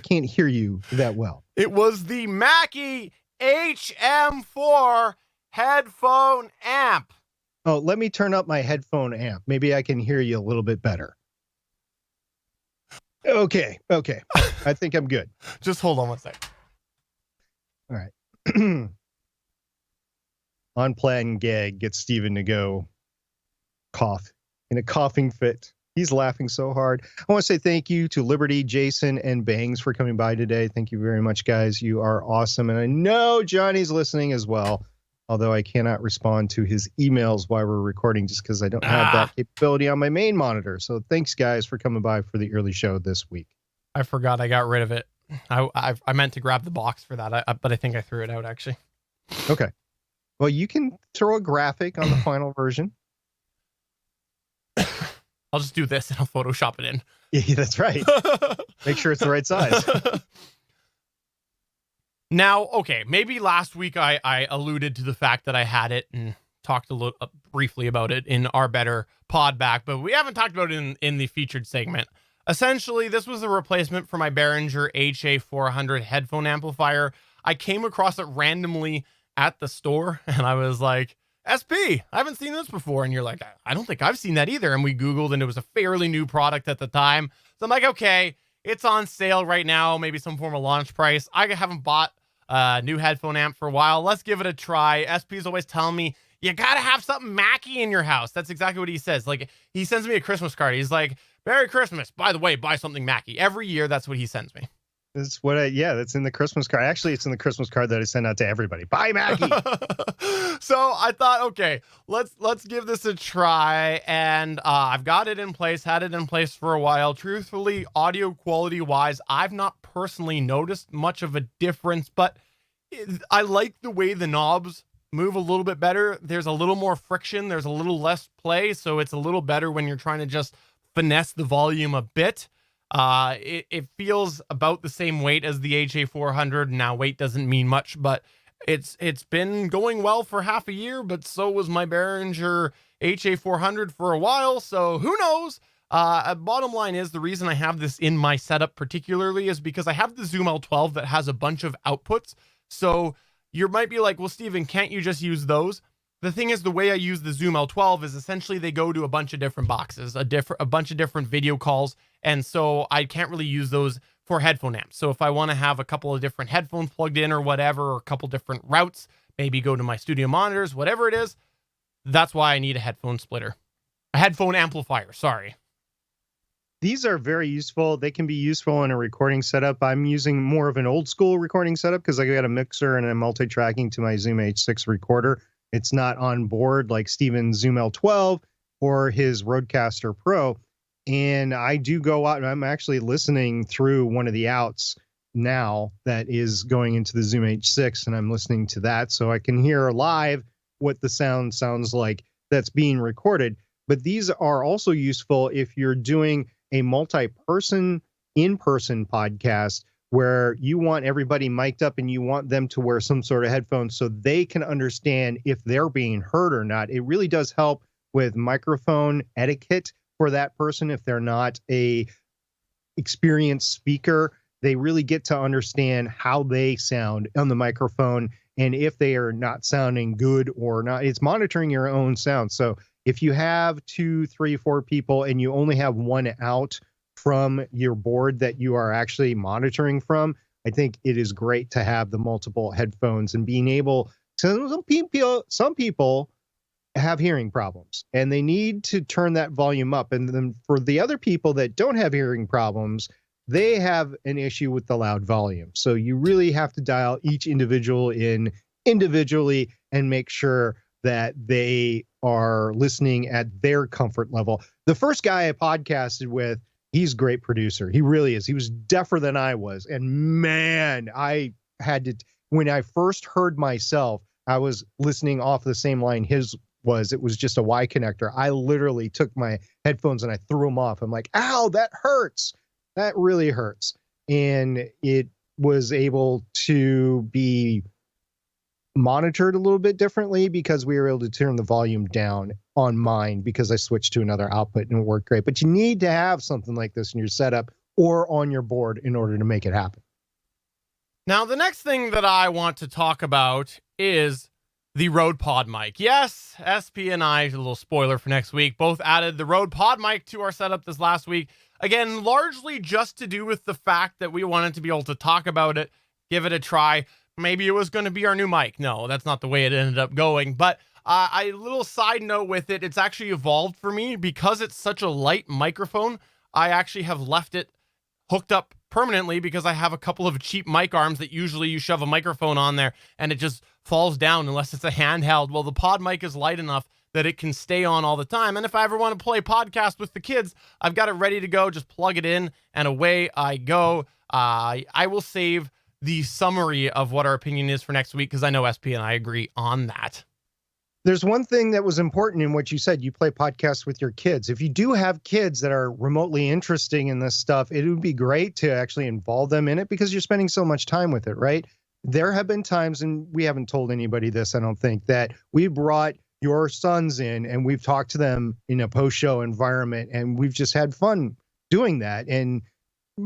can't hear you that well. It was the Mackie HM4 headphone amp. Oh, let me turn up my headphone amp. Maybe I can hear you a little bit better. Okay. I think I'm good. Just hold on one sec. All right. Unplanned gag gets Steven to go cough in a coughing fit. He's laughing so hard. I want to say thank you to Liberty, Jason, and Bangs for coming by today. Thank you very much, guys. You are awesome. And I know Johnny's listening as well, although I cannot respond to his emails while we're recording just because I don't have that capability on my main monitor. So thanks, guys, for coming by for the early show this week. I forgot I got rid of it. I meant to grab the box for that, but I think I threw it out, actually. Okay. Well, you can throw a graphic on the final version. I'll just do this and I'll Photoshop it in. Yeah, that's right. Make sure it's the right size. Now, okay, maybe last week I alluded to the fact that I had it and talked a little briefly about it in our Better Pod Back, but we haven't talked about it in the featured segment. Essentially, this was a replacement for my Behringer HA400 headphone amplifier. I came across it randomly at the store, and I was like, SP, I haven't seen this before. And you're like, I don't think I've seen that either. And we Googled, and it was a fairly new product at the time. So I'm like, okay, it's on sale right now, maybe some form of launch price. I haven't bought a new headphone amp for a while. Let's give it a try. SP's always telling me, you gotta have something Mackie in your house. That's exactly what he says. Like, he sends me a Christmas card. He's like, Merry Christmas. By the way, buy something Mackie. Every year, that's what he sends me. That's what that's in the Christmas card. Actually, it's in the Christmas card that I send out to everybody. Buy Mackie. So I thought, okay, let's give this a try. And I've got it in place, had it in place for a while. Truthfully, audio quality wise, I've not personally noticed much of a difference, but I like the way the knobs move a little bit better. There's a little more friction. There's a little less play. So it's a little better when you're trying to just finesse the volume a bit. It feels about the same weight as the HA400. Now, weight doesn't mean much, but it's been going well for half a year, but so was my Behringer HA400 for a while. So who knows? Bottom line is, the reason I have this in my setup particularly is because I have the Zoom L12 that has a bunch of outputs. So You might be like, well, Steven, can't you just use those? The thing is, the way I use the Zoom L12 is essentially they go to a bunch of different boxes, a bunch of different video calls. And so I can't really use those for headphone amps. So if I want to have a couple of different headphones plugged in or whatever, or a couple different routes, maybe go to my studio monitors, whatever it is, that's why I need a headphone splitter. A headphone amplifier, sorry. These are very useful. They can be useful in a recording setup. I'm using more of an old school recording setup because I got a mixer and I'm multi-tracking to my Zoom H6 recorder. It's not on board like Steven's Zoom L12 or his Rodecaster Pro. And I do go out and I'm actually listening through one of the outs now that is going into the Zoom H6, and I'm listening to that so I can hear live what the sound sounds like that's being recorded. But these are also useful if you're doing a multi-person in-person podcast where you want everybody mic'd up and you want them to wear some sort of headphones so they can understand if they're being heard or not. It really does help with microphone etiquette for that person. If they're not a experienced speaker, they really get to understand how they sound on the microphone and if they are not sounding good or not. It's monitoring your own sound. So if you have 2, 3, 4 people and you only have one out from your board that you are actually monitoring from, I think it is great to have the multiple headphones and being able to, some people have hearing problems and they need to turn that volume up. And then for the other people that don't have hearing problems, they have an issue with the loud volume. So you really have to dial each individual in individually and make sure that they are listening at their comfort level. The first guy I podcasted with, he's a great producer. He really is. He was deafer than I was. And man, I had to, when I first heard myself, I was listening off the same line his was. It was just a Y connector. I literally took my headphones and I threw them off. I'm like, ow, that hurts. That really hurts. And it was able to be monitored a little bit differently because we were able to turn the volume down on mine because I switched to another output and it worked great. But you need to have something like this in your setup or on your board in order to make it happen. Now, the next thing that I want to talk about is the Rode Pod mic. Yes, SP and I, a little spoiler for next week, both added the Rode Pod mic to our setup this last week. Again, largely just to do with the fact that we wanted to be able to talk about it, give it a try. Maybe it was going to be our new mic. No, that's not the way it ended up going. But a little side note with it, it's actually evolved for me because it's such a light microphone. I actually have left it hooked up permanently because I have a couple of cheap mic arms that usually you shove a microphone on there and it just falls down unless it's a handheld. Well, the pod mic is light enough that it can stay on all the time. And if I ever want to play podcast with the kids, I've got it ready to go. Just plug it in and away I go. I will save the summary of what our opinion is for next week because I know SP and I agree on that. There's one thing that was important in what you said. You play podcasts with your kids. If you do have kids that are remotely interested in this stuff, it would be great to actually involve them in it because you're spending so much time with it, right? There have been times, and we haven't told anybody this, I don't think, that we brought your sons in and we've talked to them in a post-show environment and we've just had fun doing that. And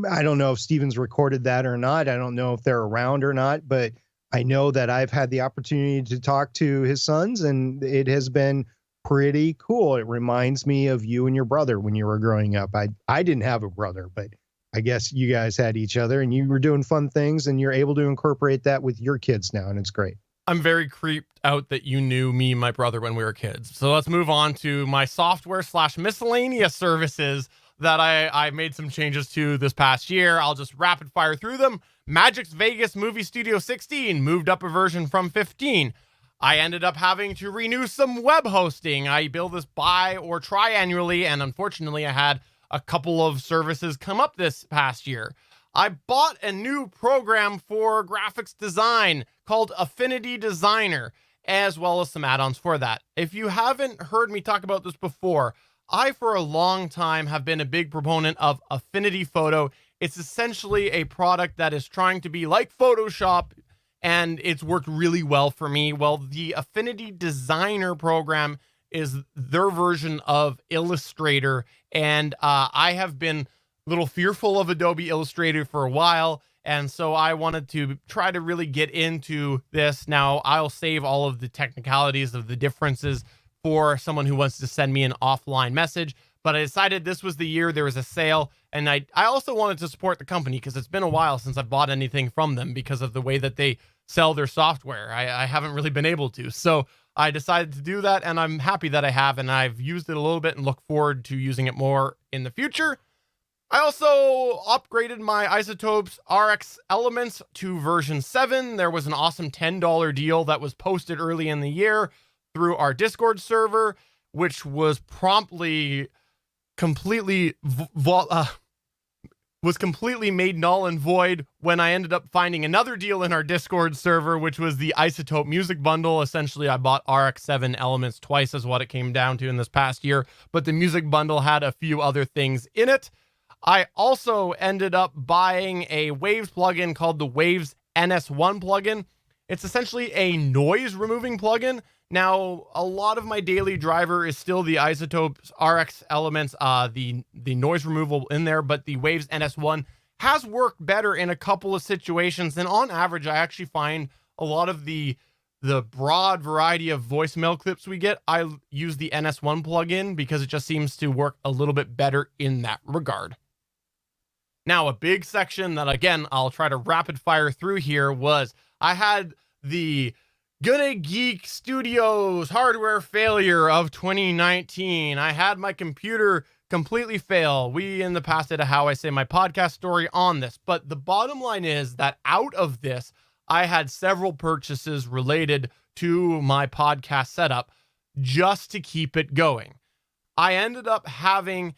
I don't know if Steven's recorded that or not. I don't know if they're around or not, but I know that I've had the opportunity to talk to his sons and it has been pretty cool. It reminds me of you and your brother when you were growing up. I didn't have a brother, but I guess you guys had each other and you were doing fun things and you're able to incorporate that with your kids now. And it's great. I'm very creeped out that you knew me and my brother when we were kids. So let's move on to my software/miscellaneous services that I made some changes to this past year. I'll just rapid fire through them. Magix Vegas Movie Studio 16 moved up a version from 15. I ended up having to renew some web hosting. I bill this bi or tri-annually, and unfortunately I had a couple of services come up this past year. I bought a new program for graphics design called Affinity Designer, as well as some add-ons for that. If you haven't heard me talk about this before, I, for a long time, have been a big proponent of Affinity Photo. It's essentially a product that is trying to be like Photoshop, and it's worked really well for me. Well, the Affinity Designer program is their version of Illustrator, and I have been a little fearful of Adobe Illustrator for a while, And so I wanted to try to really get into this. Now, I'll save all of the technicalities of the differences for someone who wants to send me an offline message. But I decided this was the year there was a sale. And I also wanted to support the company because it's been a while since I've bought anything from them because of the way that they sell their software. I haven't really been able to. So I decided to do that, and I'm happy that I have, and I've used it a little bit and look forward to using it more in the future. I also upgraded my Isotopes RX Elements to version 7. There was an awesome $10 deal that was posted early in the year through our Discord server, which was promptly completely made null and void when I ended up finding another deal in our Discord server, which was the Isotope Music Bundle. Essentially, I bought RX-7 Elements twice as what it came down to in this past year, but the Music Bundle had a few other things in it. I also ended up buying a Waves plugin called the Waves NS1 plugin. It's essentially a noise removing plugin. Now, a lot of my daily driver is still the Isotopes RX Elements, the noise removal in there, but the Waves NS1 has worked better in a couple of situations. And on average, I actually find a lot of the broad variety of voicemail clips we get, I use the NS1 plugin because it just seems to work a little bit better in that regard. Now, a big section that, again, I'll try to rapid fire through here was I had the Gonna Geek Studios hardware failure of 2019. I had my computer completely fail. We in the past did a How I Say My Podcast story on this, but the bottom line is that out of this, I had several purchases related to my podcast setup just to keep it going. I ended up having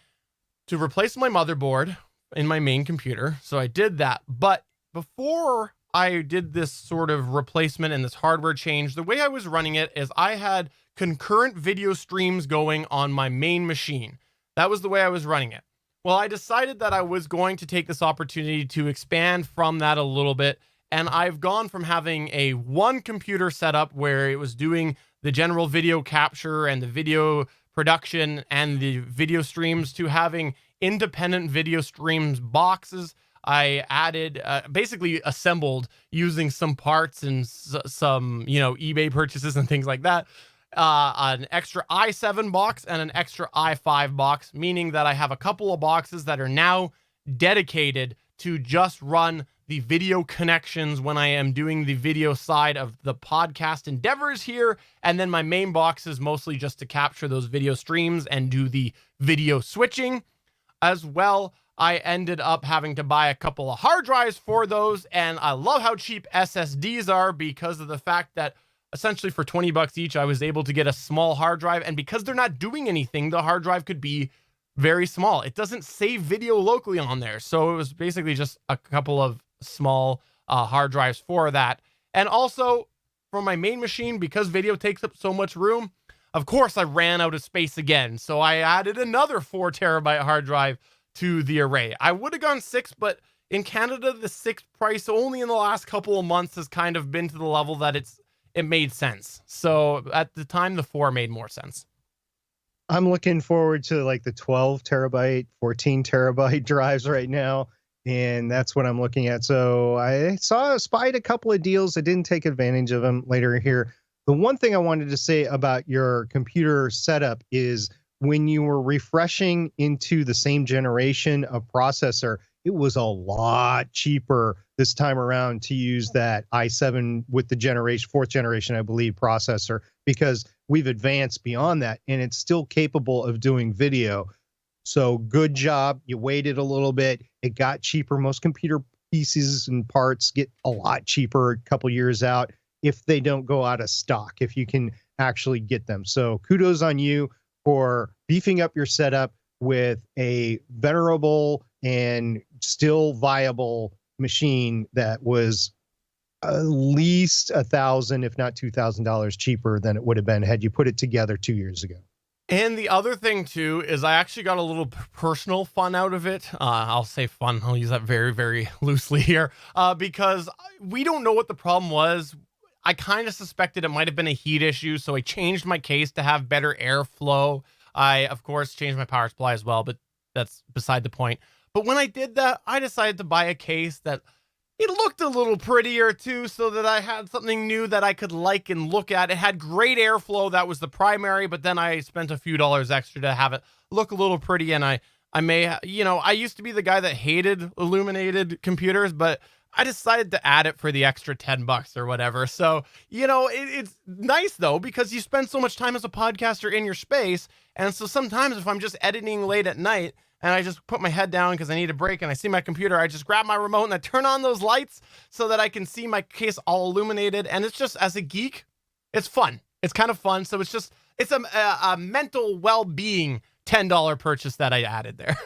to replace my motherboard in my main computer, so I did that. But before I did this sort of replacement and this hardware change, the way I was running it is I had concurrent video streams going on my main machine. That was the way I was running it. Well, I decided that I was going to take this opportunity to expand from that a little bit. And I've gone from having a one computer setup where it was doing the general video capture and the video production and the video streams to having independent video streams boxes. I added, basically assembled using some parts and some, eBay purchases and things like that, an extra i7 box and an extra i5 box, meaning that I have a couple of boxes that are now dedicated to just run the video connections when I am doing the video side of the podcast endeavors here. And then my main box is mostly just to capture those video streams and do the video switching. As well, I ended up having to buy a couple of hard drives for those, and I love how cheap SSDs are because of the fact that essentially for $20 each, I was able to get a small hard drive, and because they're not doing anything, the hard drive could be very small. It doesn't save video locally on there, so it was basically just a couple of small hard drives for that. And also, for my main machine, because video takes up so much room, of course, I ran out of space again, so I added another 4 terabyte hard drive to the array. I would have gone 6, but in Canada, the 6 price only in the last couple of months has kind of been to the level that it made sense. So at the time, the 4 made more sense. I'm looking forward to like the 12 terabyte, 14 terabyte drives right now. And that's what I'm looking at. So I spied a couple of deals. I didn't take advantage of them later here. The one thing I wanted to say about your computer setup is when you were refreshing into the same generation of processor, it was a lot cheaper this time around to use that i7 with the fourth generation, I believe, processor, because we've advanced beyond that and it's still capable of doing video. So good job. You waited a little bit. It got cheaper. Most computer pieces and parts get a lot cheaper a couple years out if they don't go out of stock, if you can actually get them. So kudos on you for beefing up your setup with a venerable and still viable machine that was at least $1,000, if not $2,000 cheaper than it would have been had you put it together 2 years ago. And the other thing, too, is I actually got a little personal fun out of it. I'll say fun. I'll use that very, very loosely here because we don't know what the problem was. I kind of suspected it might have been a heat issue, so I changed my case to have better airflow. I, of course, changed my power supply as well, but that's beside the point. But when I did that, I decided to buy a case that it looked a little prettier too, so that I had something new that I could like and look at. It had great airflow. That was the primary, but then I spent a few dollars extra to have it look a little pretty. And I may, I used to be the guy that hated illuminated computers, but I decided to add it for the extra $10 or whatever. So, it's nice though, because you spend so much time as a podcaster in your space. And so sometimes if I'm just editing late at night, and I just put my head down because I need a break and I see my computer, I just grab my remote and I turn on those lights so that I can see my case all illuminated. And it's just, as a geek, it's fun. It's kind of fun. So it's a mental well-being $10 purchase that I added there.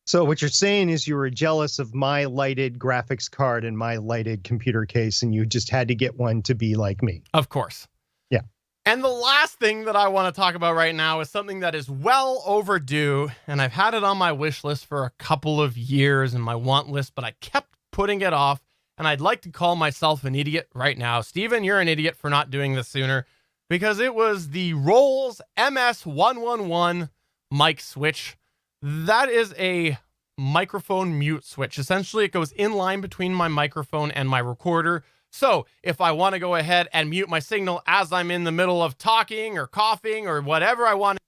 So what you're saying is you were jealous of my lighted graphics card and my lighted computer case, and you just had to get one to be like me. Of course. Yeah. And the last thing that I want to talk about right now is something that is well overdue, and I've had it on my wish list for a couple of years and my want list, but I kept putting it off, and I'd like to call myself an idiot right now. Steven, you're an idiot for not doing this sooner, because it was the Rolls MS111 mic switch. That is a microphone mute switch. Essentially, it goes in line between my microphone and my recorder. So if I want to go ahead and mute my signal as I'm in the middle of talking or coughing or whatever I want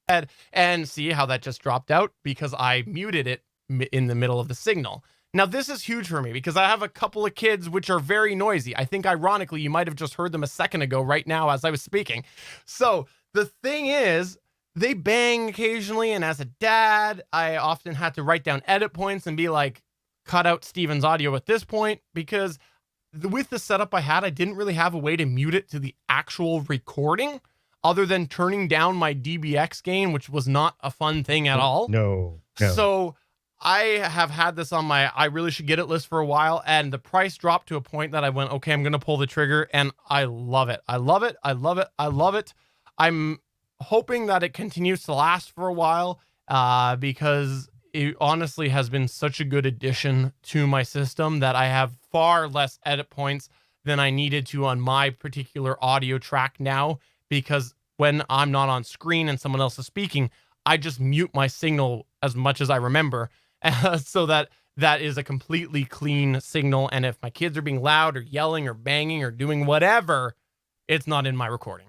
to, and see how that just dropped out because I muted it in the middle of the signal. Now, this is huge for me because I have a couple of kids which are very noisy. I think ironically, you might have just heard them a second ago right now as I was speaking. So the thing is, they bang occasionally, and as a dad, I often had to write down edit points and be like, cut out Steven's audio at this point, because with the setup I had, I didn't really have a way to mute it to the actual recording other than turning down my DBX gain, which was not a fun thing at all. No. So I have had this on my I really should get it list for a while, and the price dropped to a point that I went, okay, I'm going to pull the trigger, and I love it. I love it. I love it. I love it. I'm hoping that it continues to last for a while because it honestly has been such a good addition to my system that I have far less edit points than I needed to on my particular audio track now, because when I'm not on screen and someone else is speaking, I just mute my signal as much as I remember so that is a completely clean signal. And if my kids are being loud or yelling or banging or doing whatever, it's not in my recording.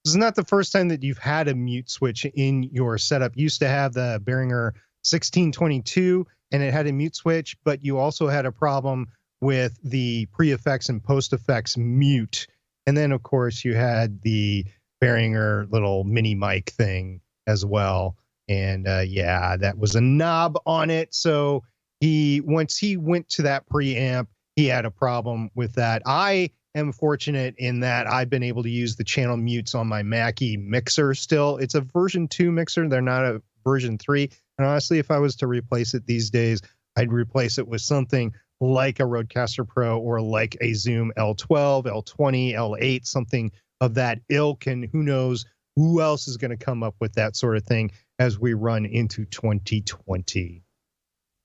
This is not the first time that you've had a mute switch in your setup. You used to have the Behringer 1622, and it had a mute switch, but you also had a problem with the pre-effects and post-effects mute. And then, of course, you had the Behringer little mini mic thing as well. And that was a knob on it. So once he went to that preamp, he had a problem with that. I am fortunate in that I've been able to use the channel mutes on my Mackie mixer still. It's a version 2 mixer. They're not a version 3. And honestly, if I was to replace it these days, I'd replace it with something like a Rodecaster Pro or like a Zoom L12, L20, L8, something of that ilk. And who knows who else is going to come up with that sort of thing as we run into 2020.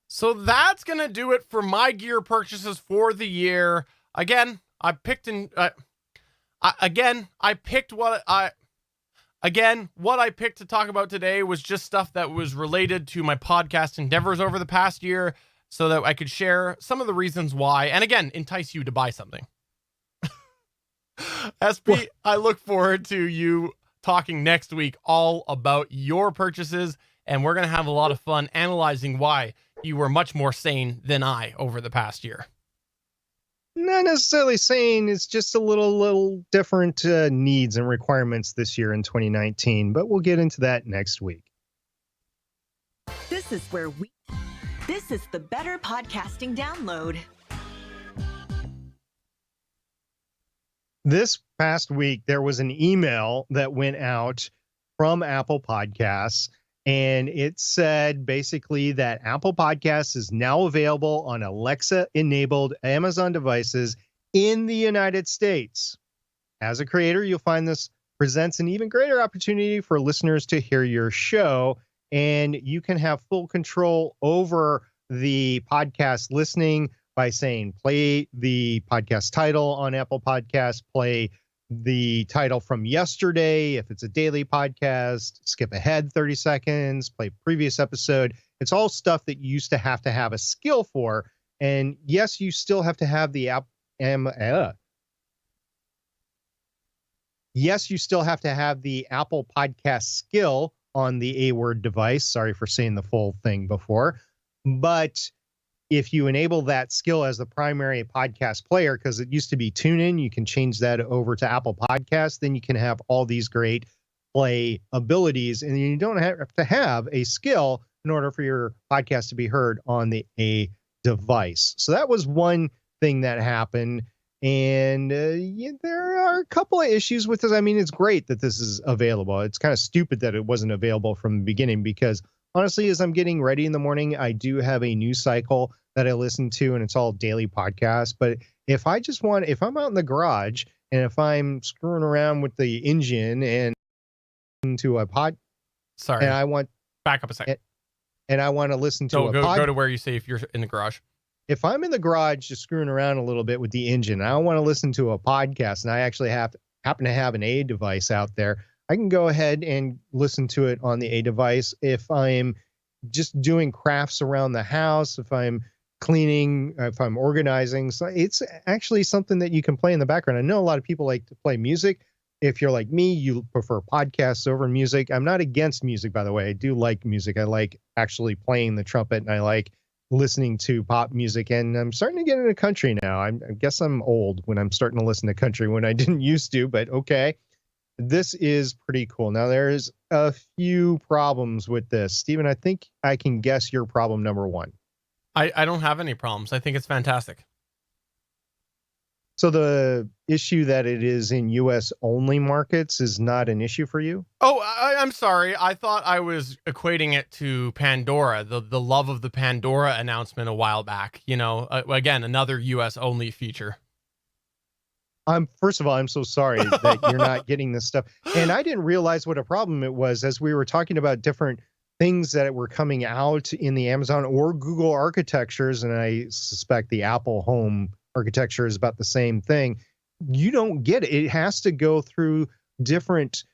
So that's going to do it for my gear purchases for the year. Again, I picked what I picked to talk about today was just stuff that was related to my podcast endeavors over the past year so that I could share some of the reasons why, and again, entice you to buy something. SP, I look forward to you talking next week all about your purchases, and we're going to have a lot of fun analyzing why you were much more sane than I over the past year. Not necessarily saying it's just a little different needs and requirements this year in 2019, but we'll get into that next week. This is the Better Podcasting Download. This past week, there was an email that went out from Apple Podcasts, and it said basically that Apple Podcasts is now available on Alexa-enabled Amazon devices in the United States. As a creator, you'll find this presents an even greater opportunity for listeners to hear your show, and you can have full control over the podcast listening by saying, play the podcast title on Apple Podcasts, play the title from yesterday. If it's a daily podcast, skip ahead 30 seconds, play previous episode. It's all stuff that you used to have a skill for. And yes, you still have to have the yes, you still have to have the Apple Podcast skill on the A-Word device. Sorry for saying the full thing before. But if you enable that skill as the primary podcast player, because it used to be TuneIn, you can change that over to Apple Podcasts, then you can have all these great play abilities, and you don't have to have a skill in order for your podcast to be heard on a device. So that was one thing that happened. And there are a couple of issues with this. I mean, it's great that this is available. It's kind of stupid that it wasn't available from the beginning, because honestly, as I'm getting ready in the morning, I do have a news cycle that I listen to, and it's all daily podcasts. But if I'm out in the garage and if I'm screwing around with the engine and into a Sorry. and I want back up a second. And I want to listen to go to where you say if you're in the garage. If I'm in the garage just screwing around a little bit with the engine, I want to listen to a podcast, and I actually happen to have an A device out there, I can go ahead and listen to it on the A device. If I'm just doing crafts around the house, if I'm cleaning, if I'm organizing, so it's actually something that you can play in the background. I know a lot of people like to play music. If you're like me, you prefer podcasts over music. I'm not against music, by the way. I do like music. I like actually playing the trumpet, and I like listening to pop music. And I'm starting to get into country now. I guess I'm old when I'm starting to listen to country when I didn't used to, but okay. This is pretty cool. Now, there's a few problems with this. Stephen, I think I can guess your problem number one. I don't have any problems. I think it's fantastic. So the issue that it is in U.S. only markets is not an issue for you? Oh, I'm sorry. I thought I was equating it to Pandora, the love of the Pandora announcement a while back. You know, again, another U.S. only feature. First of all, I'm so sorry that you're not getting this stuff. And I didn't realize what a problem it was as we were talking about different things that were coming out in the Amazon or Google architectures. And I suspect the Apple Home architecture is about the same thing. You don't get it. It has to go through different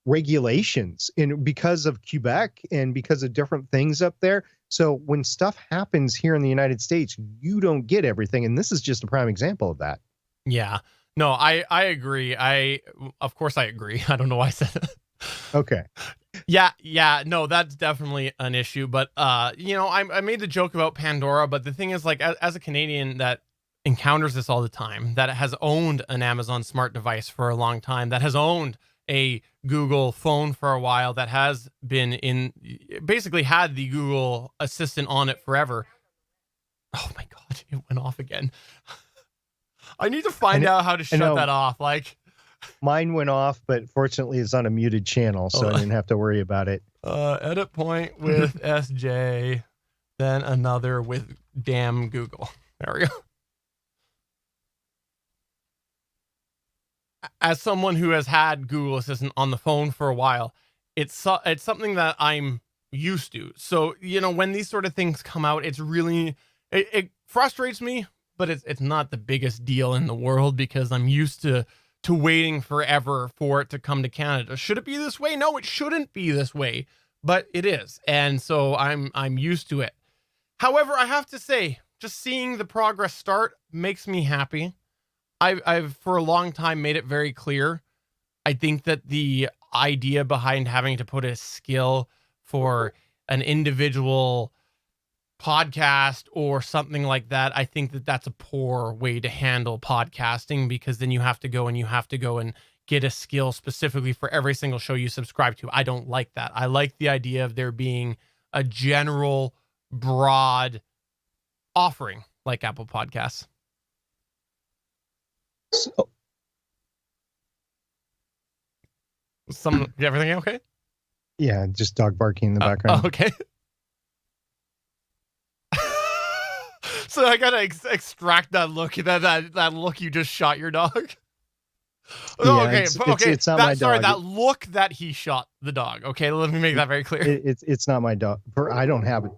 regulations because of Quebec and because of different things up there. So when stuff happens here in the United States, you don't get everything. And this is just a prime example of that. Yeah. No, I agree. Of course I agree. I don't know why I said it. Okay. Yeah. No, that's definitely an issue. But, I made the joke about Pandora, but the thing is, like, as a Canadian that encounters this all the time, that has owned an Amazon smart device for a long time, that has owned a Google phone for a while, that has been basically had the Google Assistant on it forever. Oh my God, it went off again. I need to find out how to shut that off. Like, mine went off, but fortunately it's on a muted channel, so I didn't have to worry about it. Edit point with SJ, then another with damn Google. There we go. As someone who has had Google Assistant on the phone for a while, it's something that I'm used to. So, when these sort of things come out, it's really, it frustrates me, but it's not the biggest deal in the world because I'm used to waiting forever for it to come to Canada. Should it be this way? No, it shouldn't be this way, but it is. And so I'm used to it. However, I have to say, just seeing the progress start makes me happy. I've for a long time made it very clear. I think that the idea behind having to put a skill for an individual podcast or something like that, I think that that's a poor way to handle podcasting, because then you have to go and get a skill specifically for every single show you subscribe to. I don't like that. I like the idea of there being a general, broad offering like Apple Podcasts. So, everything okay? Yeah, just dog barking in the background. Okay. So I gotta extract that look, that look you just shot your dog. Yeah, Okay. It's not my dog. That look that he shot the dog. Okay, let me make that very clear. It's not my dog. I don't have it.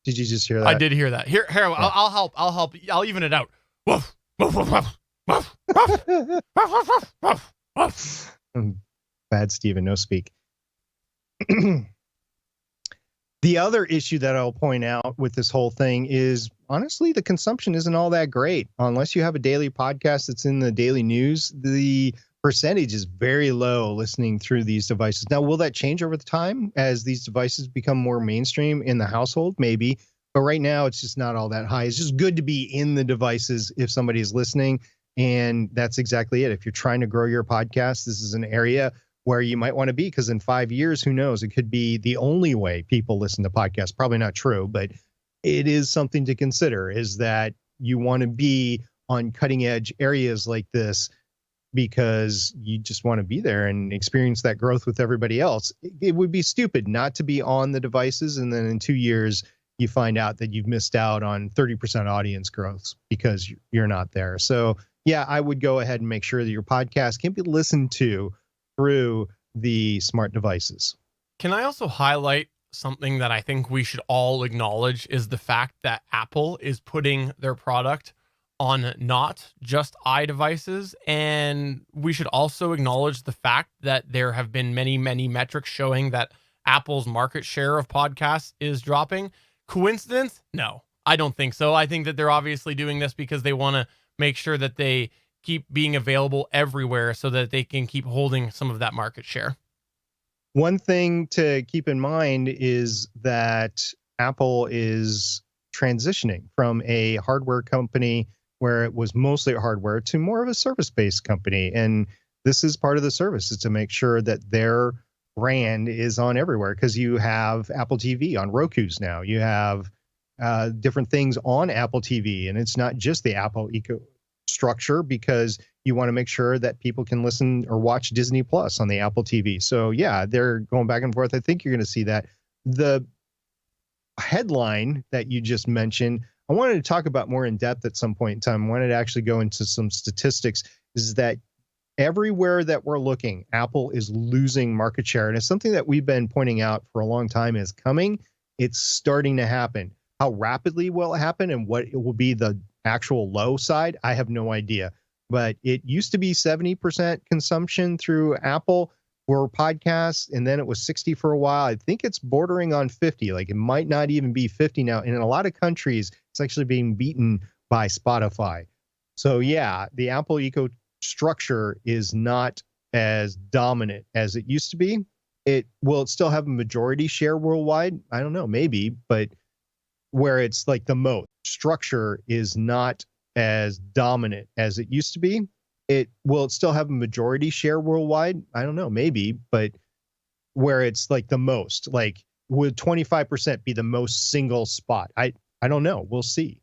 Did you just hear that? I did hear that. Here, Yeah. I'll help. I'll even it out. Woof, woof, woof, woof, woof, woof, woof, woof, woof, woof. Bad Steven, no speak. The other issue that I'll point out with this whole thing is, honestly, the consumption isn't all that great. Unless you have a daily podcast that's in the daily news, the percentage is very low listening through these devices. Now, will that change over the time as these devices become more mainstream in the household? Maybe. But right now, it's just not all that high. It's just good to be in the devices if somebody is listening. And that's exactly it. If you're trying to grow your podcast, this is an area where you might want to be, because in 5 years, who knows, it could be the only way people listen to podcasts. Probably not true, but it is something to consider, is that you want to be on cutting edge areas like this because you just want to be there and experience that growth with everybody else. It would be stupid not to be on the devices, and then in 2 years, you find out that you've missed out on 30% audience growth because you're not there. So yeah, I would go ahead and make sure that your podcast can be listened to through the smart devices. Can I also highlight something that I think we should all acknowledge is the fact that Apple is putting their product on not just iDevices, and we should also acknowledge the fact that there have been many, many metrics showing that Apple's market share of podcasts is dropping. Coincidence? No, I don't think so. I think that they're obviously doing this because they want to make sure that they keep being available everywhere so that they can keep holding some of that market share. One thing to keep in mind is that Apple is transitioning from a hardware company where it was mostly hardware to more of a service-based company. And this is part of the service, is to make sure that their brand is on everywhere, because you have Apple TV on Roku's now. You have different things on Apple TV, and it's not just the Apple eco structure, because you want to make sure that people can listen or watch Disney Plus on the Apple TV. So yeah, they're going back and forth. I think you're going to see that. The headline that you just mentioned, I wanted to talk about more in depth at some point in time. I wanted to actually go into some statistics, is that everywhere that we're looking, Apple is losing market share. And it's something that we've been pointing out for a long time is coming. It's starting to happen. How rapidly will it happen and what it will be the actual low side, I have no idea. But it used to be 70% consumption through Apple for podcasts, and then it was 60 for a while. I think it's bordering on 50. Like, it might not even be 50 now. And in a lot of countries, it's actually being beaten by Spotify. So yeah, the Apple eco structure is not as dominant as it used to be. Will it still have a majority share worldwide? I don't know, maybe, but where it's like the most structure is not as dominant as it used to be. Will it still have a majority share worldwide? I don't know, maybe, but where it's like the most, like, would 25% be the most single spot? I don't know. We'll see.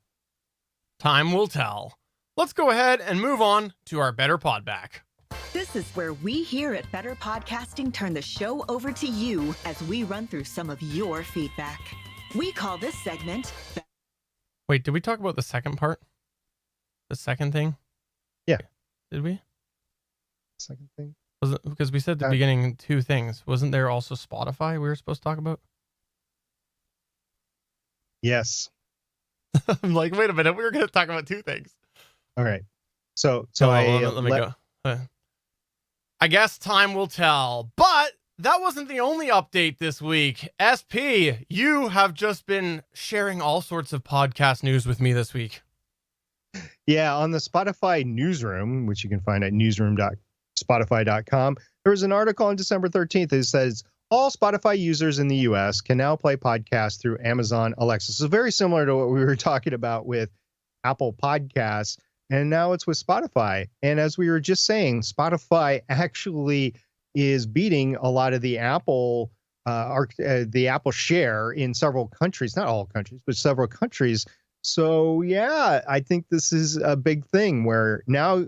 Time will tell. Let's go ahead and move on to our Better Pod Back. This is where we here at Better Podcasting turn the show over to you as we run through some of your feedback. We call this segment... Wait, did we talk about the second part? The second thing? Yeah. Did we? Second thing? Was it, because we said at the beginning 2 things. Wasn't there also Spotify we were supposed to talk about? Yes. I'm like, wait a minute, we were going to talk about 2 things. All right. So let me go. I guess time will tell. But that wasn't the only update this week. SP, you have just been sharing all sorts of podcast news with me this week. Yeah, on the Spotify newsroom, which you can find at newsroom.spotify.com, there was an article on December 13th that says all Spotify users in the US can now play podcasts through Amazon Alexa. So very similar to what we were talking about with Apple Podcasts, and now it's with Spotify. And as we were just saying, Spotify actually is beating a lot of the Apple share in several countries, not all countries, but several countries. So yeah, I think this is a big thing where now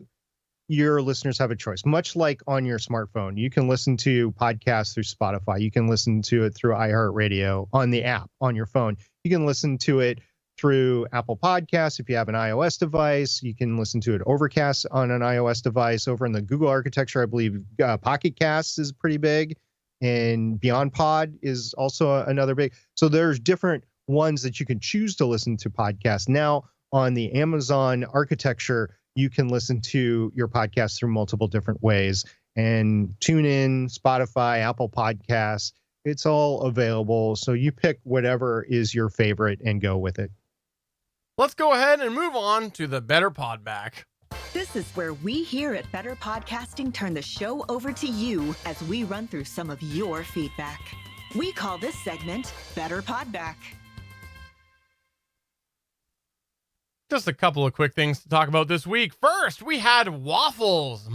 your listeners have a choice, much like on your smartphone. You can listen to podcasts through Spotify. You can listen to it through iHeartRadio on the app on your phone. You can listen to it through Apple Podcasts. If you have an iOS device, you can listen to it Overcast on an iOS device. Over in the Google architecture, I believe Pocket Casts is pretty big, and Beyond Pod is also another big. So there's different ones that you can choose to listen to podcasts. Now on the Amazon architecture, you can listen to your podcast through multiple different ways, and TuneIn, Spotify, Apple Podcasts. It's all available. So you pick whatever is your favorite and go with it. Let's go ahead and move on to the Better Pod Back. This is where we here at Better Podcasting turn the show over to you as we run through some of your feedback. We call this segment Better Pod Back. Just a couple of quick things to talk about this week. First, we had waffles.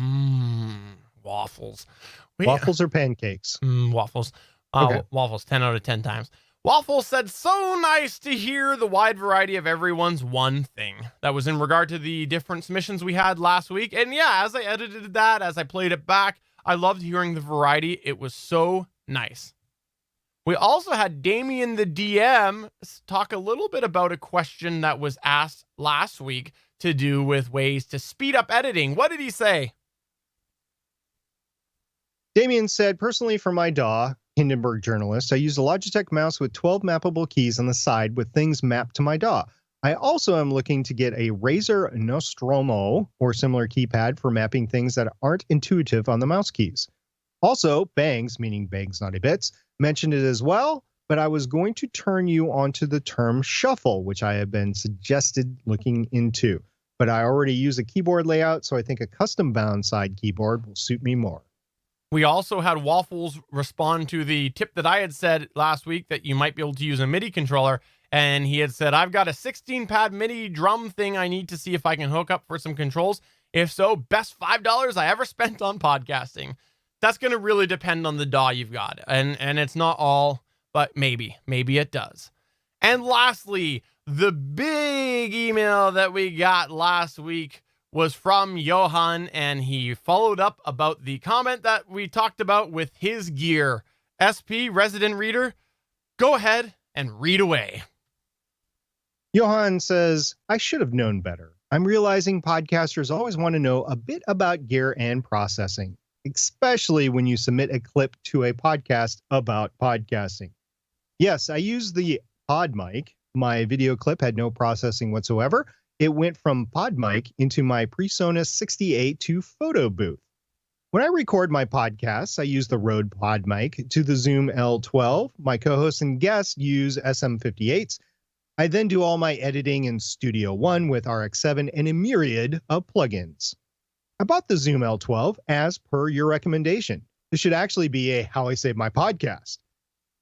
Waffles. Waffles or pancakes? Waffles. Okay. Waffles, 10 out of 10 times. Waffles said, so nice to hear the wide variety of everyone's one thing. That was in regard to the different submissions we had last week. And yeah, as I edited that, as I played it back, I loved hearing the variety. It was so nice. We also had Damien the DM talk a little bit about a question that was asked last week to do with ways to speed up editing. What did he say? Damien said, personally for my DAW, Hindenburg journalist, I use a Logitech mouse with 12 mappable keys on the side with things mapped to my DAW. I also am looking to get a Razer Nostromo or similar keypad for mapping things that aren't intuitive on the mouse keys. Also, Bangs, meaning Bangs Naughty Bits, mentioned it as well, but I was going to turn you onto the term shuffle, which I have been suggested looking into. But I already use a keyboard layout, so I think a custom bound side keyboard will suit me more. We also had Waffles respond to the tip that I had said last week that you might be able to use a MIDI controller. And he had said, I've got a 16-pad MIDI drum thing I need to see if I can hook up for some controls. If so, best $5 I ever spent on podcasting. That's going to really depend on the DAW you've got. And it's not all, but maybe it does. And lastly, the big email that we got last week was from Johan, and he followed up about the comment that we talked about with his gear. SP, resident reader, go ahead and read away. Johan says, I should have known better. I'm realizing podcasters always want to know a bit about gear and processing, especially when you submit a clip to a podcast about podcasting. Yes, I use the PodMic. My video clip had no processing whatsoever. It went from PodMic into my PreSonus 68 to photo booth. When I record my podcasts, I use the Rode PodMic to the Zoom L12. My co-hosts and guests use SM58s. I then do all my editing in Studio One with RX7 and a myriad of plugins. I bought the Zoom L12 as per your recommendation. This should actually be a How I Save My Podcast.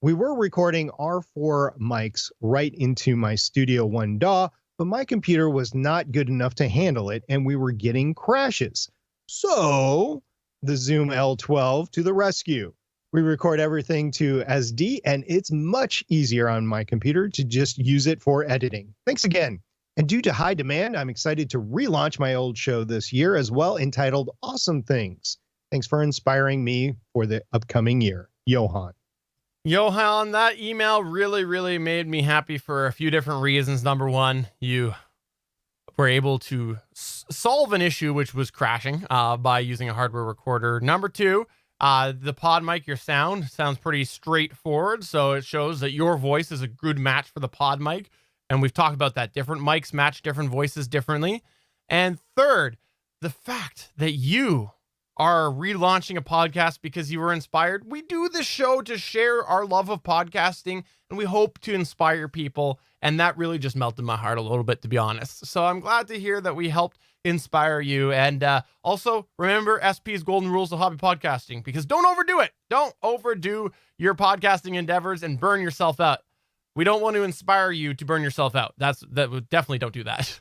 We were recording R4 mics right into my Studio One DAW, but my computer was not good enough to handle it, and we were getting crashes. So, the Zoom L12 to the rescue. We record everything to SD, and it's much easier on my computer to just use it for editing. Thanks again. And due to high demand, I'm excited to relaunch my old show this year as well, entitled Awesome Things. Thanks for inspiring me for the upcoming year. Johan. Johan, that email really made me happy for a few different reasons. Number one, you were able to solve an issue which was crashing by using a hardware recorder. Number two, the PodMic, your sound sounds pretty straightforward, so it shows that your voice is a good match for the PodMic. And we've talked about that. Different mics match different voices differently. And third, the fact that you are relaunching a podcast because you were inspired. We do this show to share our love of podcasting, and we hope to inspire people. And that really just melted my heart a little bit, to be honest. So I'm glad to hear that we helped inspire you. And also remember SP's golden rules of hobby podcasting, because don't overdo it. Don't overdo your podcasting endeavors and burn yourself out. We don't want to inspire you to burn yourself out. Definitely don't do that.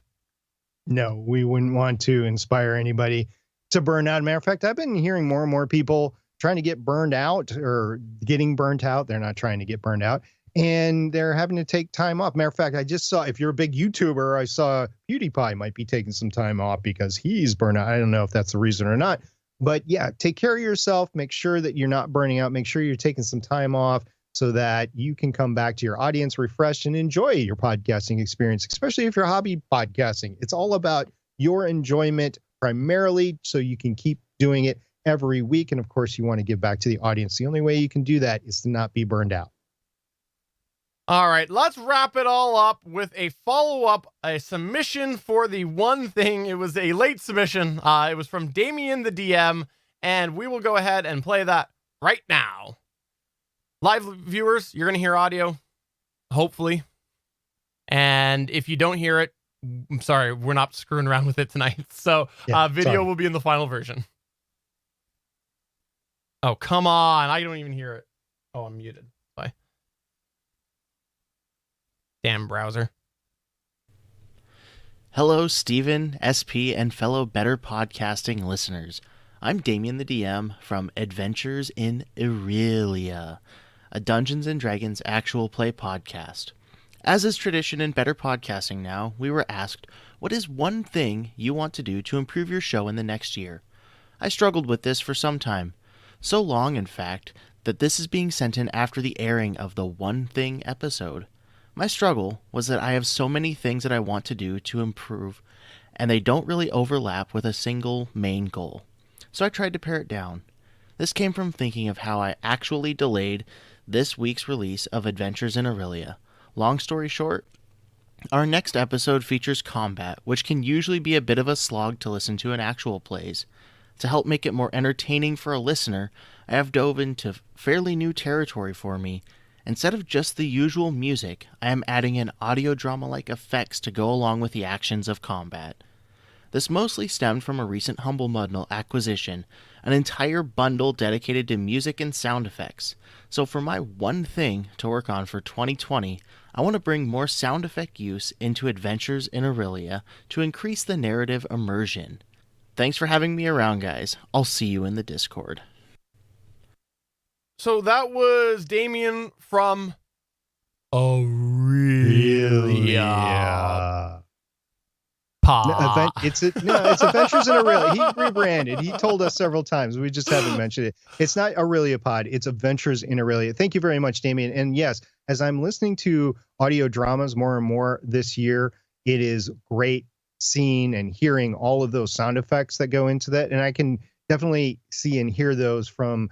No, we wouldn't want to inspire anybody to burn out. Matter of fact, I've been hearing more and more people trying to get burned out or getting burnt out. They're not trying to get burned out, and they're having to take time off. Matter of fact, I just saw, if you're a big YouTuber, I saw PewDiePie might be taking some time off because he's burned out. I don't know if that's the reason or not, but yeah, take care of yourself. Make sure that you're not burning out. Make sure you're taking some time off so that you can come back to your audience refreshed and enjoy your podcasting experience, especially if you're hobby podcasting. It's all about your enjoyment primarily, so you can keep doing it every week. And of course, you want to give back to the audience. The only way you can do that is to not be burned out. All right, let's wrap it all up with a follow-up, a submission for the one thing. It was a late submission. It was from Damien the DM, and we will go ahead and play that right now. Live viewers, you're going to hear audio, hopefully. And if you don't hear it, I'm sorry, we're not screwing around with it tonight. So video sorry. will be in the final version. Oh, come on. I don't even hear it. Oh, I'm muted. Bye. Damn browser. Hello, Stephen, SP, and fellow Better Podcasting listeners. I'm Damien the DM from Adventures in Aurelia, a Dungeons & Dragons actual play podcast. As is tradition in Better Podcasting now, we were asked, what is one thing you want to do to improve your show in the next year? I struggled with this for some time. So long, in fact, that this is being sent in after the airing of the One Thing episode. My struggle was that I have so many things that I want to do to improve, and they don't really overlap with a single main goal. So I tried to pare it down. This came from thinking of how I actually delayed this week's release of Adventures in Aurelia. Long story short, our next episode features combat, which can usually be a bit of a slog to listen to in actual plays. To help make it more entertaining for a listener, I have dove into fairly new territory for me. Instead of just the usual music, I am adding in audio drama-like effects to go along with the actions of combat. This mostly stemmed from a recent Humble Bundle acquisition, an entire bundle dedicated to music and sound effects. So for my one thing to work on for 2020, I want to bring more sound effect use into Adventures in Aurelia to increase the narrative immersion. Thanks for having me around, guys. I'll see you in the Discord. So that was Damien from Aurelia. It's Adventures in Aurelia. He rebranded. He told us several times. We just haven't mentioned it. It's not Aurelia Pod. It's Adventures in Aurelia. Thank you very much, Damien. And yes, as I'm listening to audio dramas more and more this year, it is great seeing and hearing all of those sound effects that go into that. And I can definitely see and hear those from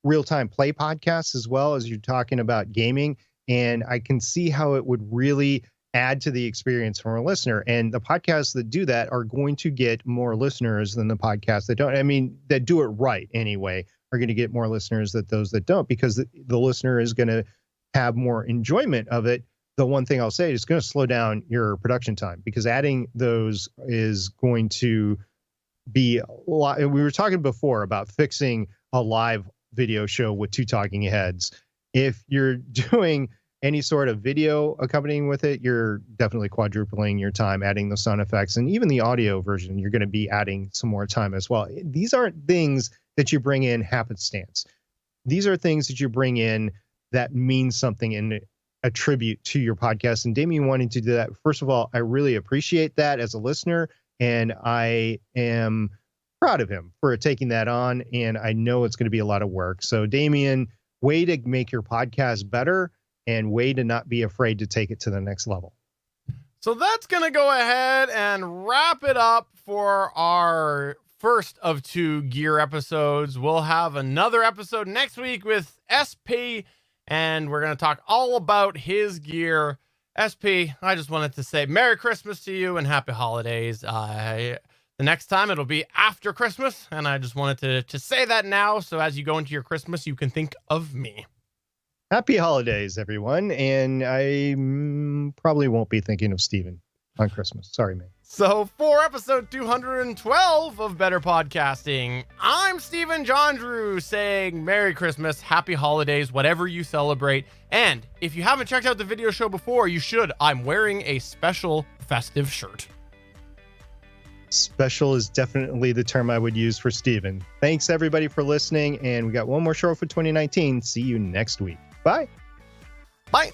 real-time play podcasts as well, as you're talking about gaming. And I can see how it would really add to the experience for a listener. And the podcasts that do that are going to get more listeners than the podcasts that don't. I mean, that do it right anyway, are going to get more listeners than those that don't, because the listener is going to have more enjoyment of it. The one thing I'll say is it's going to slow down your production time, because adding those is going to be a lot. We were talking before about fixing a live video show with two talking heads. If you're doing any sort of video accompanying with it, you're definitely quadrupling your time adding the sound effects, and even the audio version, you're going to be adding some more time as well. These aren't things that you bring in happenstance. These are things that you bring in that mean something and attribute to your podcast. And Damien wanting to do that, first of all, I really appreciate that as a listener, and I am proud of him for taking that on. And I know it's going to be a lot of work. So Damien, way to make your podcast better, and way to not be afraid to take it to the next level. So that's going to go ahead and wrap it up for our first of two gear episodes. We'll have another episode next week with SP, and we're going to talk all about his gear. SP, I just wanted to say Merry Christmas to you and Happy Holidays. The next time it'll be after Christmas, and I just wanted to say that now, so as you go into your Christmas, you can think of me. Happy holidays, everyone. And I probably won't be thinking of Steven on Christmas. Sorry, man. So for episode 212 of Better Podcasting, I'm Stephen John Drew saying Merry Christmas, Happy Holidays, whatever you celebrate. And if you haven't checked out the video show before, you should. I'm wearing a special festive shirt. Special is definitely the term I would use for Steven. Thanks, everybody, for listening. And we got one more show for 2019. See you next week. Bye. Bye.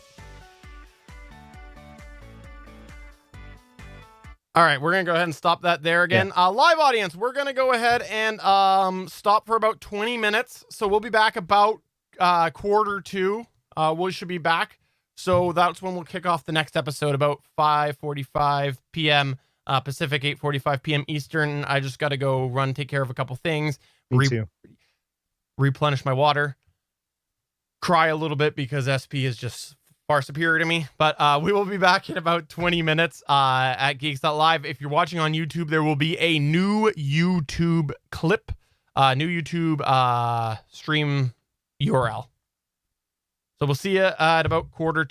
All right, we're going to go ahead and stop that there again. Yeah. Live audience, we're going to go ahead and stop for about 20 minutes. So we'll be back about quarter two. We should be back. So that's when we'll kick off the next episode, about 5:45 p.m. Pacific, 8:45 p.m. Eastern. I just got to go take care of a couple things. Me too. Replenish my water. Cry a little bit because SP is just far superior to me. But we will be back in about 20 minutes at Geeks.live. If you're watching on YouTube, there will be a new YouTube clip, new YouTube stream URL. So we'll see you at about 1:45.